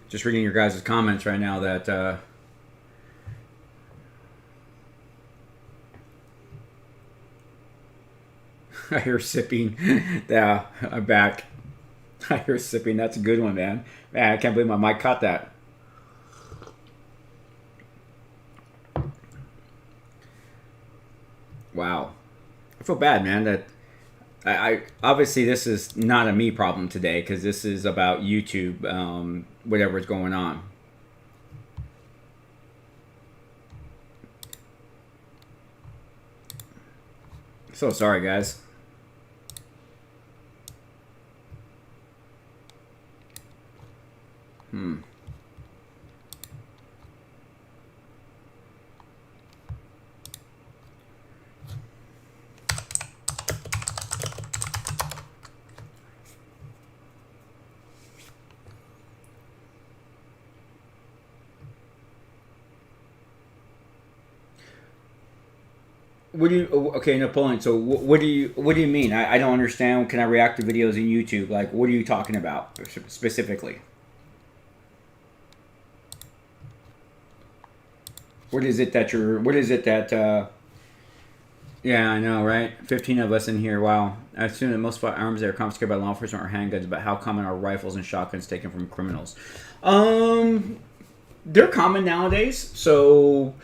Just reading your guys' comments right now that I hear sipping. Yeah, I'm back. I hear sipping. That's a good one, man. Man, I can't believe my mic caught that. Wow. I feel bad, man. That I obviously this is not a me problem today because this is about YouTube, whatever's going on. So sorry, guys. What do you? Okay, Napoleon. So what do you mean? I don't understand. Can I react to videos in YouTube? Like, what are you talking about specifically? What is it that you're? What is it that? Yeah, I know, right? 15 of us in here. Wow. I assume that most firearms that are confiscated by law enforcement are handguns, but how common are rifles and shotguns taken from criminals? They're common nowadays. So,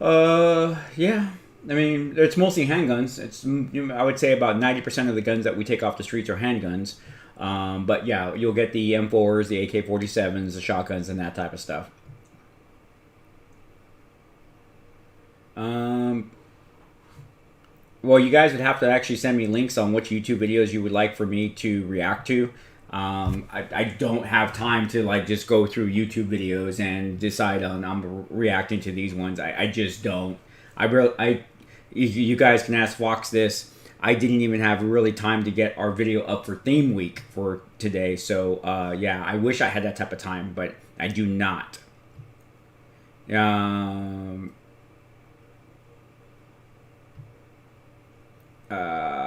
yeah. I mean, it's mostly handguns. It's I would say about 90% of the guns that we take off the streets are handguns. But yeah, you'll get the M4s, the AK-47s, the shotguns, and that type of stuff. Well, you guys would have to actually send me links on which YouTube videos you would like for me to react to. I don't have time to like just go through YouTube videos and decide on I'm reacting to these ones. I just don't. You guys can ask Fox this. I didn't even have really time to get our video up for theme week for today. So yeah, I wish I had that type of time, but I do not.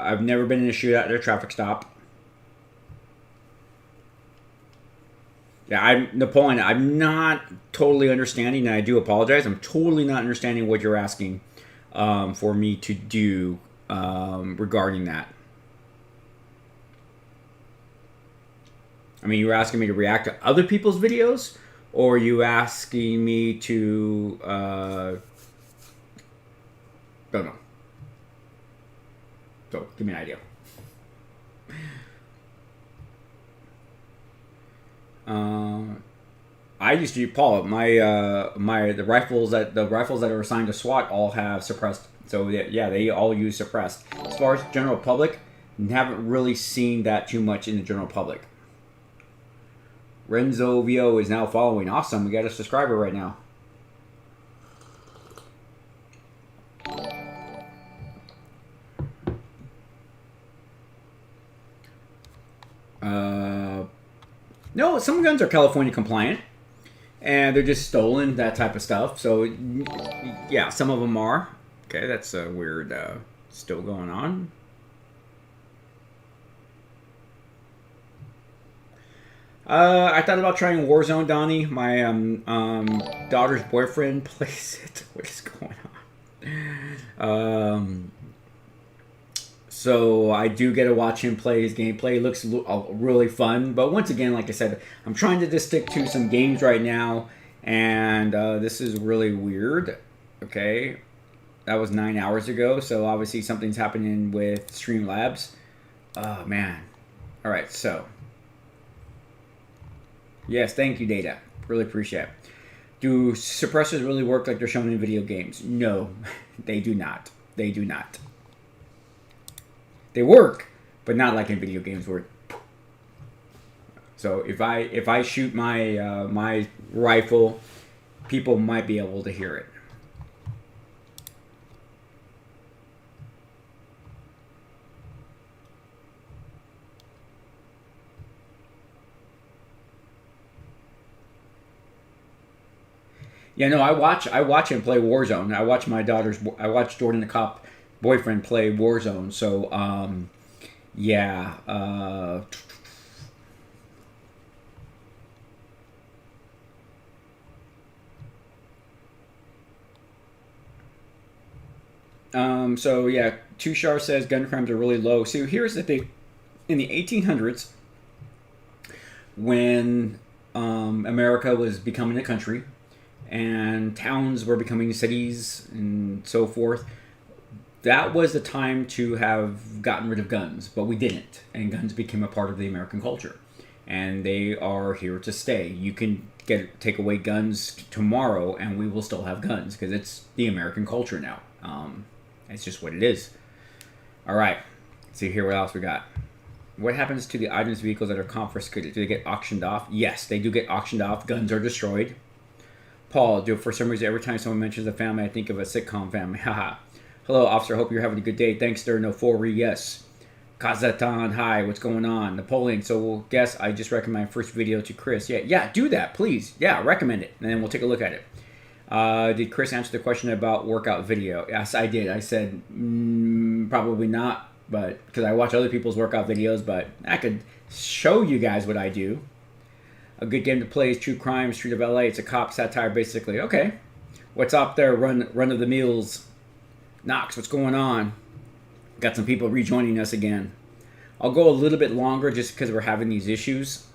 I've never been in a shootout at a traffic stop. Yeah, Napoleon. I'm not totally understanding, and I do apologize. I'm totally not understanding what you're asking for me to do regarding that. I mean, you were asking me to react to other people's videos, or are you asking me to? Don't know. So, give me an idea. I used to Paul. The rifles that are assigned to SWAT all have suppressed. So yeah, they all use suppressed. As far as general public, haven't really seen that too much in the general public. Renzo VO is now following. Awesome, we got a subscriber right now. No, some guns are California compliant, and they're just stolen, that type of stuff. So, yeah, some of them are. Okay, that's a weird. Still going on. I thought about trying Warzone, Donnie. My daughter's boyfriend plays it. What is going on? So I do get to watch him play his gameplay. It looks really fun. But once again, like I said, I'm trying to just stick to some games right now. And this is really weird. Okay. That was 9 hours ago. So obviously something's happening with Streamlabs. Oh man. All right. So yes, thank you, Data. Really appreciate it. Do suppressors really work like they're shown in video games? No, they do not. They do not. They work, but not like in video games where. So if I shoot my my rifle, people might be able to hear it. Yeah, no, I watch him play Warzone. I watch Jordan the Cop boyfriend play Warzone. So yeah. So yeah, Tushar says gun crimes are really low. So here's the thing: in the 1800s, when America was becoming a country and towns were becoming cities and so forth, that was the time to have gotten rid of guns, but we didn't, and guns became a part of the American culture, and they are here to stay. You can take away guns tomorrow, and we will still have guns because it's the American culture now. It's just what it is. All right, let's see here what else we got. What happens to the items, vehicles that are confiscated? Do they get auctioned off? Yes, they do get auctioned off. Guns are destroyed. Paul, for some reason, every time someone mentions a family, I think of a sitcom family. Haha. Hello, officer. Hope you're having a good day. Thanks, there. No 4 yes. Kazatan, hi. What's going on? Napoleon. So we'll guess I just recommend my first video to Chris. Yeah, do that, please. Yeah, recommend it, and then we'll take a look at it. Did Chris answer the question about workout video? Yes, I did. I said probably not, but because I watch other people's workout videos, but I could show you guys what I do. A good game to play is True Crime, Street of LA. It's a cop satire, basically. Okay. What's up there? Run of the Mills. Knox, what's going on? Got some people rejoining us again. I'll go a little bit longer just because we're having these issues.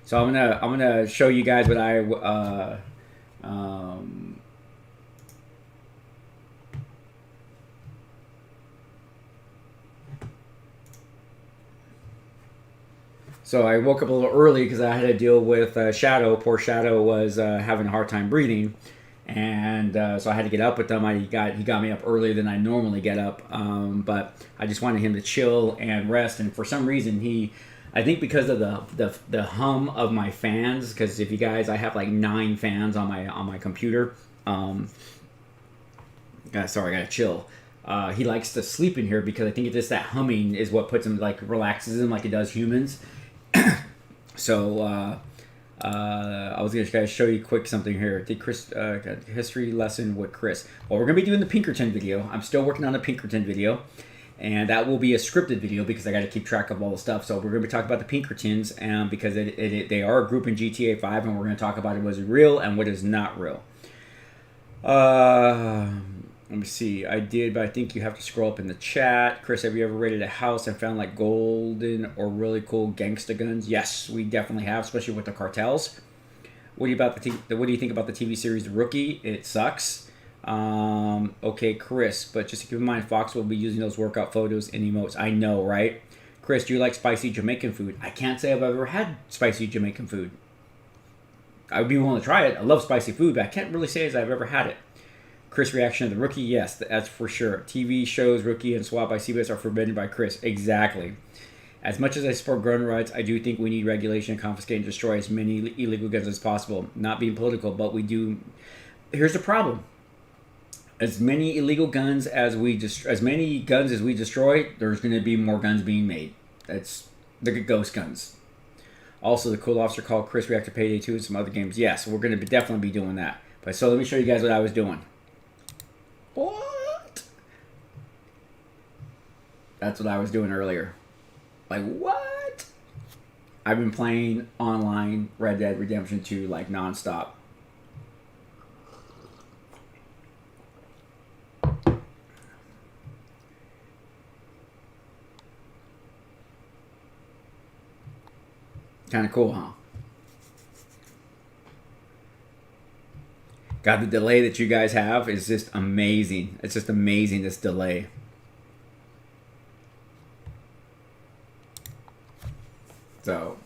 So I'm gonna show you guys what I So I woke up a little early because I had to deal with Shadow. Poor Shadow was having a hard time breathing, and so I had to get up with him. He got me up earlier than I normally get up, but I just wanted him to chill and rest. And for some reason, I think because of the hum of my fans, because if you guys, I have like 9 fans on my computer. Sorry, I gotta chill. He likes to sleep in here because I think it's just that humming is what puts him, like, relaxes him like it does humans. So I was gonna show you quick something here. Did Chris history lesson with Chris? Well, we're gonna be doing the Pinkerton video. I'm still working on the Pinkerton video, and that will be a scripted video because I got to keep track of all the stuff. So we're gonna be talking about the Pinkertons, and because they are a group in GTA 5, and we're gonna talk about what is real and what is not real. Let me see. I did, but I think you have to scroll up in the chat. Chris, have you ever raided a house and found like golden or really cool gangsta guns? Yes, we definitely have, especially with the cartels. What do you think about the TV series The Rookie? It sucks. Okay, Chris, but just keep in mind, Fox will be using those workout photos and emotes. I know, right? Chris, do you like spicy Jamaican food? I can't say I've ever had spicy Jamaican food. I would be willing to try it. I love spicy food, but I can't really say as I've ever had it. Chris reaction to The Rookie? Yes, that's for sure. TV shows Rookie and SWAT by CBS are forbidden by Chris. Exactly. As much as I support gun rights, I do think we need regulation to confiscate and destroy as many illegal guns as possible. Not being political, but we do. Here's the problem. As many illegal guns as we destroy, there's going to be more guns being made. That's the ghost guns. Also, the cool officer called Chris Reactor Payday 2 and some other games. Yes, we're going to definitely be doing that. But so let me show you guys what I was doing. What? That's what I was doing earlier. Like, what? I've been playing online Red Dead Redemption 2 like nonstop. Kind of cool, huh? God, the delay that you guys have is just amazing. It's just amazing, this delay. So,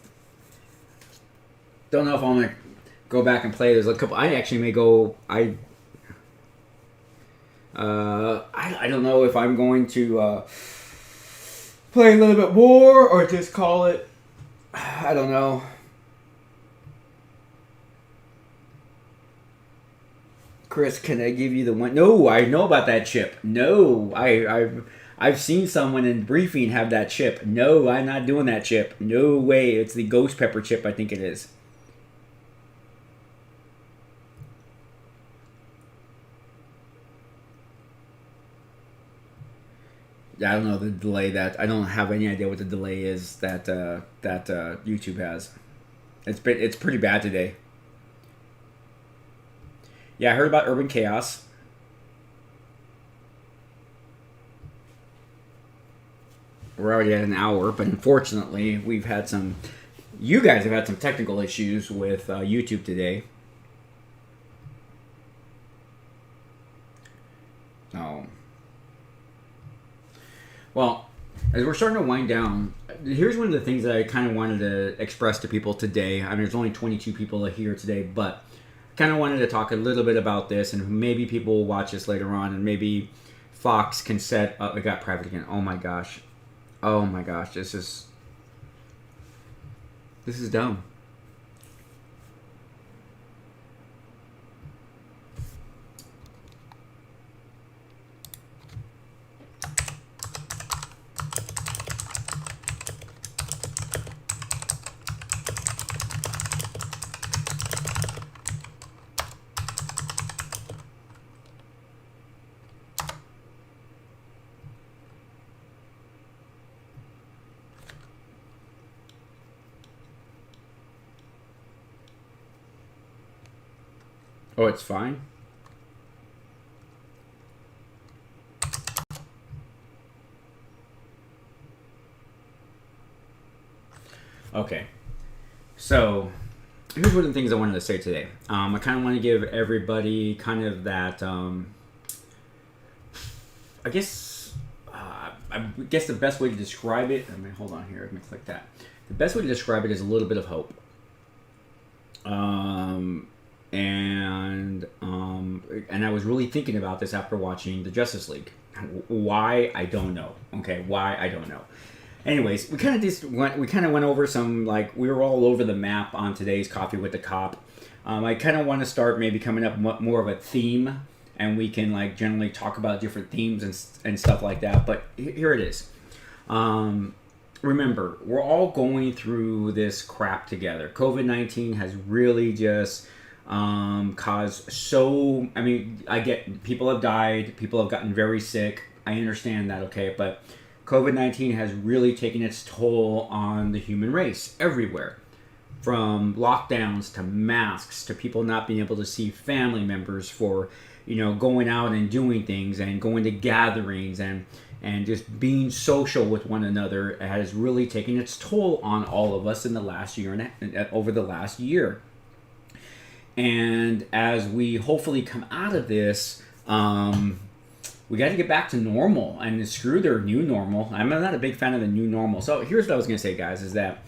don't know if I'm going to go back and play. There's a couple. I actually may go. I don't know if I'm going to play a little bit more or just call it. I don't know. Chris, can I give you the one? No, I know about that chip. No, I've seen someone in briefing have that chip. No, I'm not doing that chip. No way. It's the ghost pepper chip, I think it is. I don't know the delay that. I don't have any idea what the delay is that YouTube has. It's pretty bad today. Yeah, I heard about Urban Chaos. We're already at an hour, but unfortunately, we've had some. You guys have had some technical issues with YouTube today. Oh. Well, as we're starting to wind down, here's one of the things that I kind of wanted to express to people today. I mean, there's only 22 people here today, but kind of wanted to talk a little bit about this, and maybe people will watch this later on, and maybe Fox can set up. I got private again. Oh my gosh, this is dumb. Oh, it's fine. Okay. So, here's one of the things I wanted to say today. I kind of want to give everybody kind of that, I guess the best way to describe it, hold on here, let me click that. The best way to describe it is a little bit of hope. And I was really thinking about this after watching the Justice League. Why? I don't know. Okay, why? I don't know. Anyways, we kind of went over some, like, we were all over the map on today's Coffee with the Cop. I kind of want to start maybe coming up more of a theme, and we can, like, generally talk about different themes and stuff like that. But here it is. Remember, we're all going through this crap together. COVID-19 has really just caused so. I mean, I get people have died, people have gotten very sick. I understand that, okay, but COVID-19 has really taken its toll on the human race everywhere. From lockdowns to masks to people not being able to see family members for, going out and doing things and going to gatherings and just being social with one another has really taken its toll on all of us in the last year and over the last year. And as we hopefully come out of this, we got to get back to normal and screw their new normal. I'm not a big fan of the new normal. So here's what I was going to say, guys, is that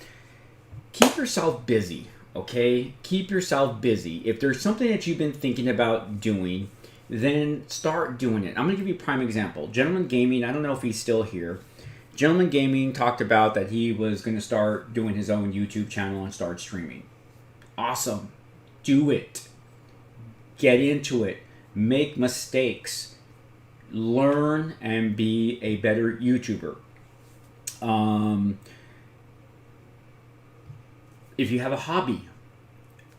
keep yourself busy, okay? Keep yourself busy. If there's something that you've been thinking about doing, then start doing it. I'm going to give you a prime example. Gentleman Gaming, I don't know if he's still here. Gentleman Gaming talked about that he was going to start doing his own YouTube channel and start streaming. Awesome. Do it. Get into it. Make mistakes. Learn and be a better YouTuber. If you have a hobby,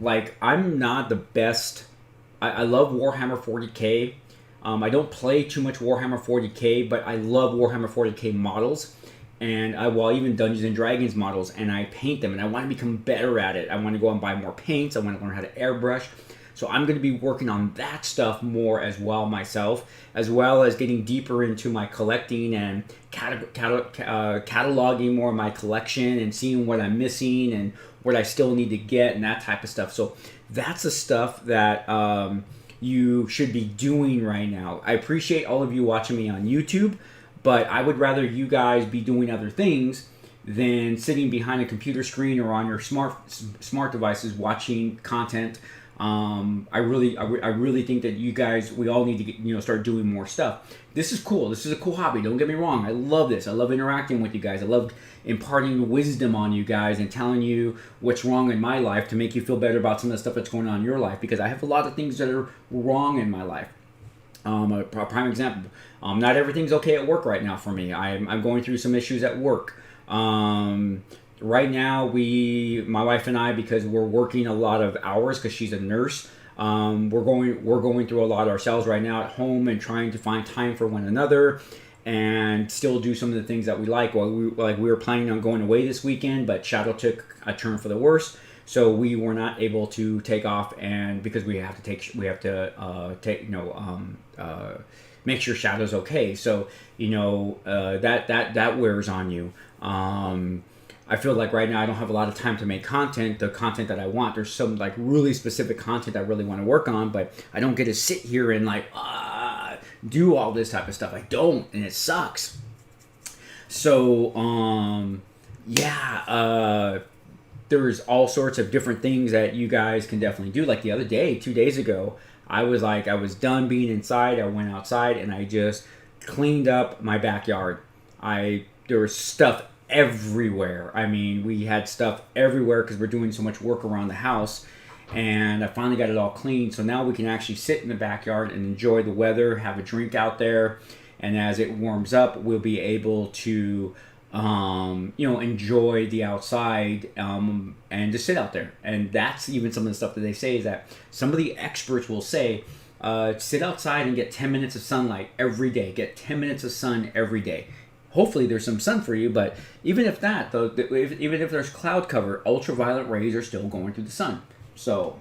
like I'm not the best. I love Warhammer 40k. I don't play too much Warhammer 40k, but I love Warhammer 40k models. And even Dungeons and Dragons models, and I paint them, and I want to become better at it. I want to go and buy more paints. I want to learn how to airbrush. So I'm going to be working on that stuff more as well myself, as well as getting deeper into my collecting and cataloging more of my collection and seeing what I'm missing and what I still need to get and that type of stuff. So that's the stuff that you should be doing right now. I appreciate all of you watching me on YouTube, but I would rather you guys be doing other things than sitting behind a computer screen or on your smart devices watching content. I really think that you guys, we all need to get, start doing more stuff. This is cool. This is a cool hobby. Don't get me wrong. I love this. I love interacting with you guys. I love imparting wisdom on you guys and telling you what's wrong in my life to make you feel better about some of the stuff that's going on in your life, because I have a lot of things that are wrong in my life. A prime example, not everything's okay at work right now for me. I'm going through some issues at work. Right now, my wife and I, because we're working a lot of hours because she's a nurse, we're going through a lot ourselves right now at home and trying to find time for one another and still do some of the things that we like. Well, we were planning on going away this weekend, but Shadow took a turn for the worse, so we were not able to take off, and because we have to make sure Shadow's okay. So that wears on you. I feel like right now I don't have a lot of time to make content, the content that I want. There's some like really specific content I really want to work on, but I don't get to sit here and do all this type of stuff. I don't, and it sucks. So, there's all sorts of different things that you guys can definitely do. Like the other day, 2 days ago, I was done being inside. I went outside and I just cleaned up my backyard. There was stuff everywhere. I mean, we had stuff everywhere because we're doing so much work around the house, and I finally got it all clean. So now we can actually sit in the backyard and enjoy the weather, have a drink out there, and as it warms up, we'll be able to enjoy the outside and just sit out there. And that's even some of the stuff that they say is that some of the experts will say, sit outside and get 10 minutes of sunlight every day. Get 10 minutes of sun every day. Hopefully there's some sun for you, but even if not, though, even if there's cloud cover, ultraviolet rays are still going through the sun. So,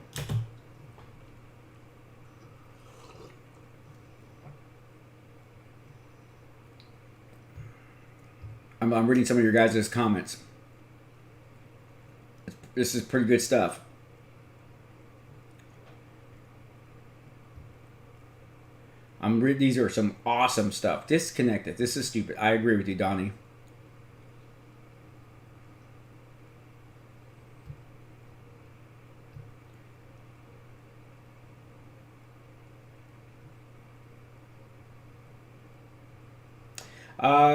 I'm reading some of your guys' comments. This is pretty good stuff. These are some awesome stuff. Disconnected. This is stupid. I agree with you, Donnie.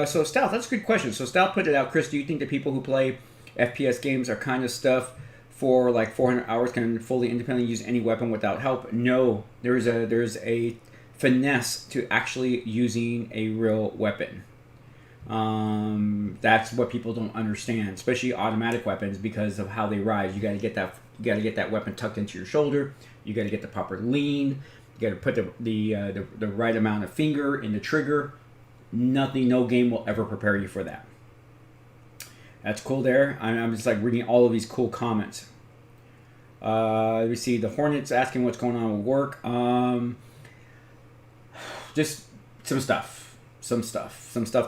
So Stout, that's a good question. So Stout put it out. Chris, do you think that people who play FPS games are kind of stuff for like 400 hours can fully independently use any weapon without help? No, there's a finesse to actually using a real weapon. That's what people don't understand, especially automatic weapons, because of how they rise. You got to get that weapon tucked into your shoulder. You got to get the proper lean. You got to put the right amount of finger in the trigger. No game will ever prepare you for that. That's cool there. I'm just like reading all of these cool comments. We see the Hornets asking what's going on with work. Just some stuff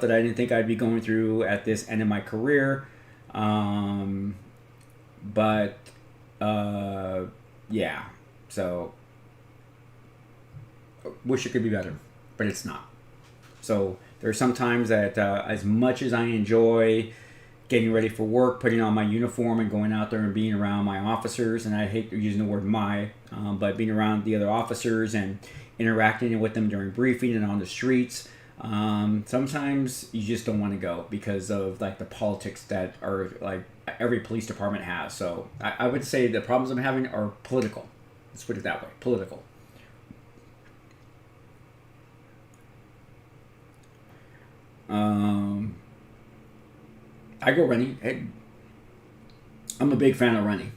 that I didn't think I'd be going through at this end of my career. Yeah. So, wish it could be better, but it's not. So, there are some times that as much as I enjoy getting ready for work, putting on my uniform and going out there and being around my officers, and I hate using the word my, but being around the other officers and interacting with them during briefing and on the streets, sometimes you just don't want to go because of like the politics that are like every police department has. So I would say the problems I'm having are political. Let's put it that way, political. I go running. I'm a big fan of running.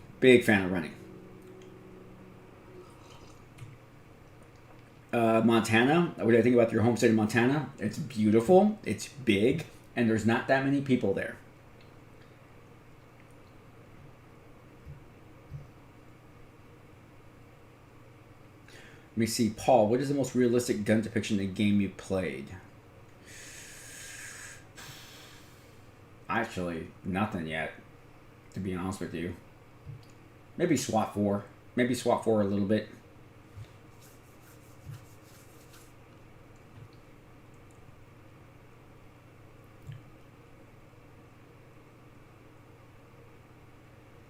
Montana. What do I think about your home state of Montana? It's beautiful. It's big, and there's not that many people there. Let me see, Paul. What is the most realistic gun depiction in the game you played? Actually, nothing yet, to be honest with you. Maybe SWAT 4. Maybe SWAT 4 a little bit.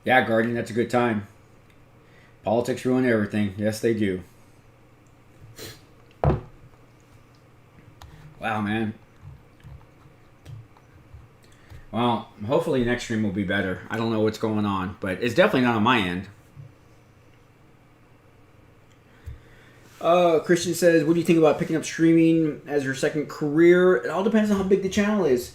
Yeah, Guardian, that's a good time. Politics ruin everything. Yes, they do. Wow, man. Well, hopefully next stream will be better. I don't know what's going on, but it's definitely not on my end. Christian says, what do you think about picking up streaming as your second career? It all depends on how big the channel is.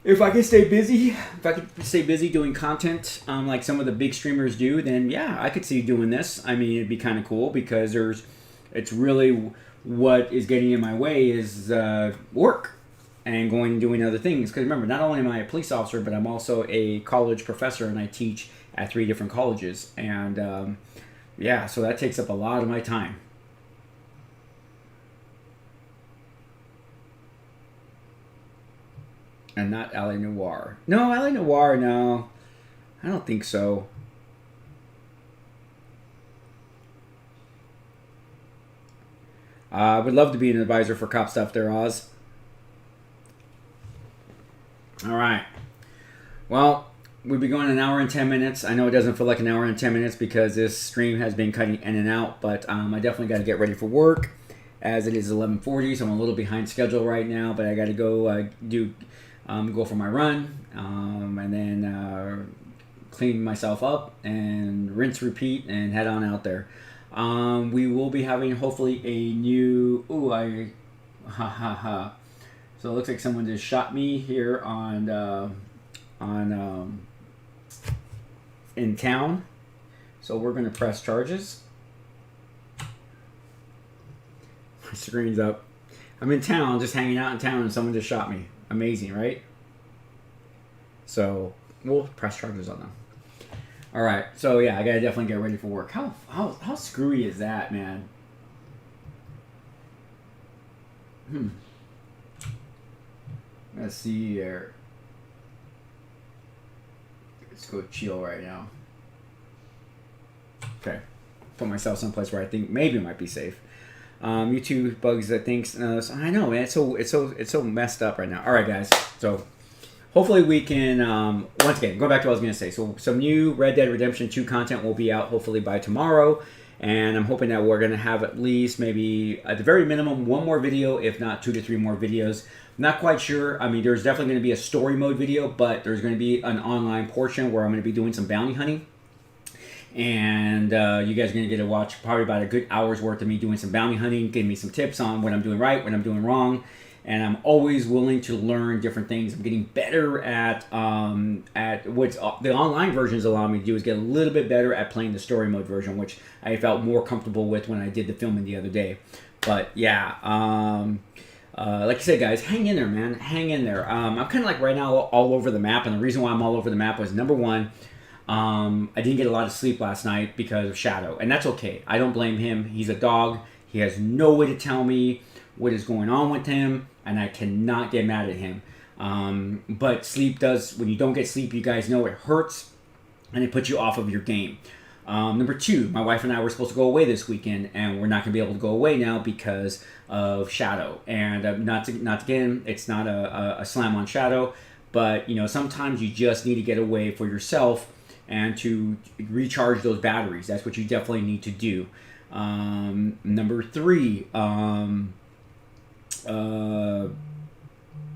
If I can stay busy doing content like some of the big streamers do, then yeah, I could see doing this. I mean, it'd be kind of cool because it's really what is getting in my way is work and going and doing other things. Because remember, not only am I a police officer, but I'm also a college professor and I teach at 3 different colleges. And yeah, so that takes up a lot of my time. And not LA Noir. No, LA Noir, no. I don't think so. I would love to be an advisor for cop stuff there, Oz. All right. Well, we'll be going an hour and 10 minutes. I know it doesn't feel like an hour and 10 minutes because this stream has been cutting in and out, but I definitely got to get ready for work as it is 11:40, so I'm a little behind schedule right now, but I got to go go for my run, and then clean myself up and rinse, repeat, and head on out there. We will be having hopefully a new. So it looks like someone just shot me here in town. So we're gonna press charges. My screen's up. I'm in town, just hanging out in town, and someone just shot me. Amazing, right? So we'll press charges on them. All right. So yeah, I gotta definitely get ready for work. How screwy is that, man? Let's see here. Let's go chill right now. Okay. Put myself someplace where I think maybe it might be safe. YouTube bugs that thinks I know, man. It's so messed up right now. All right, guys. So hopefully we can once again go back to what I was gonna say. So some new Red Dead Redemption 2 content will be out hopefully by tomorrow, and I'm hoping that we're gonna have at least maybe at the very minimum 1 more video, if not 2 to 3 more videos. Not quite sure. I mean, there's definitely going to be a story mode video, but there's going to be an online portion where I'm going to be doing some bounty hunting. And you guys are going to get to watch probably about a good hour's worth of me doing some bounty hunting, giving me some tips on what I'm doing right, what I'm doing wrong. And I'm always willing to learn different things. I'm getting better at what's the online versions allow me to do is get a little bit better at playing the story mode version, which I felt more comfortable with when I did the filming the other day. But yeah, like I said, guys, hang in there, man. Hang in there. I'm kind of like right now all over the map, and the reason why I'm all over the map was number one, I didn't get a lot of sleep last night because of Shadow, and that's okay. I don't blame him. He's a dog. He has no way to tell me what is going on with him, and I cannot get mad at him. But sleep does, when you don't get sleep, you guys know it hurts, and it puts you off of your game. Number two, my wife and I were supposed to go away this weekend, and we're not going to be able to go away now because of Shadow. And not again, it's not a slam on Shadow, but you know, sometimes you just need to get away for yourself and to recharge those batteries. That's what you definitely need to do. Number three, like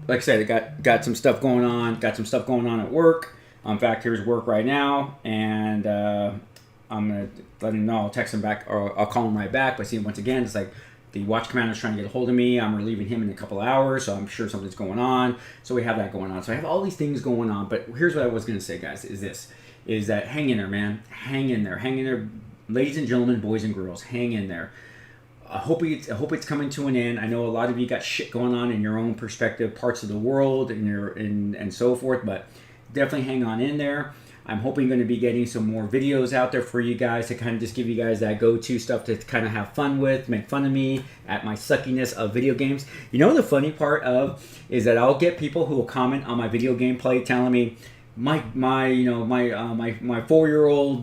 I said, I got some stuff going on. Got some stuff going on at work. In fact, here's work right now, and I'm gonna let him know. I'll text him back, or I'll call him right back. But see, once again, it's like the watch commander's trying to get a hold of me. I'm relieving him in a couple of hours, so I'm sure something's going on. So we have that going on. So I have all these things going on. But here's what I was gonna say, guys: is that hang in there, man. Hang in there, ladies and gentlemen, boys and girls. Hang in there. I hope it's coming to an end. I know a lot of you got shit going on in your own perspective, parts of the world, and so forth. But definitely hang on in there. I'm hoping going to be getting some more videos out there for you guys to kind of just give you guys that go-to stuff to kind of have fun with, make fun of me at my suckiness of video games. You know, the funny part is that I'll get people who will comment on my video gameplay telling me my 4-year-old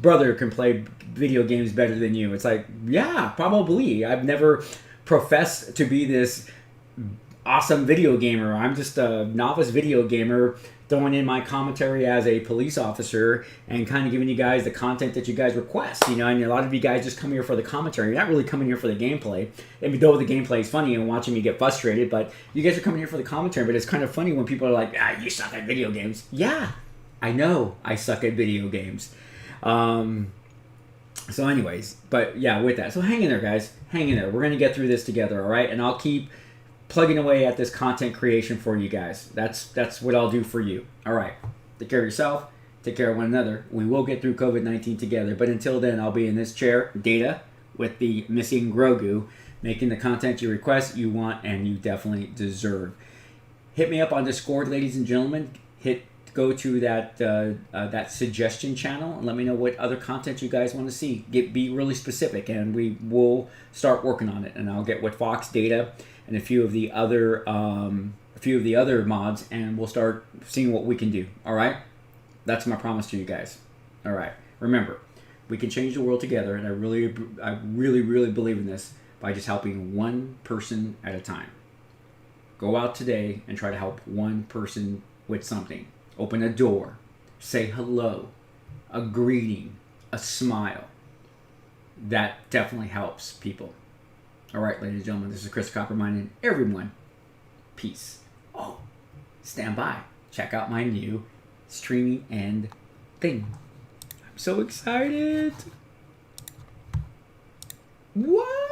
brother can play video games better than you. It's like, yeah, probably. I've never professed to be this awesome video gamer. I'm just a novice video gamer throwing in my commentary as a police officer and kind of giving you guys the content that you guys request. You know, and a lot of you guys just come here for the commentary. You're not really coming here for the gameplay, even though the gameplay is funny and watching me get frustrated. But you guys are coming here for the commentary. But it's kind of funny when people are like, you suck at video games. Yeah, I know I suck at video games. So anyways, but yeah, with that. So hang in there, guys. Hang in there. We're going to get through this together, all right? And I'll keep plugging away at this content creation for you guys. That's what I'll do for you. All right. Take care of yourself. Take care of one another. We will get through COVID-19 together. But until then, I'll be in this chair, Data, with the missing Grogu, making the content you request, you want, and you definitely deserve. Hit me up on Discord, ladies and gentlemen. Go to that suggestion channel and let me know what other content you guys want to see. Be really specific, and we will start working on it. And I'll get with Fox, Data, and a few of the other mods, and we'll start seeing what we can do. All right, that's my promise to you guys. All right, remember, we can change the world together, and I really believe in this by just helping one person at a time. Go out today and try to help one person with something. Open a door, say hello, a greeting, a smile. That definitely helps people. All right, ladies and gentlemen, this is Chris Coppermine, and everyone, peace. Oh, stand by. Check out my new streaming end thing. I'm so excited. What?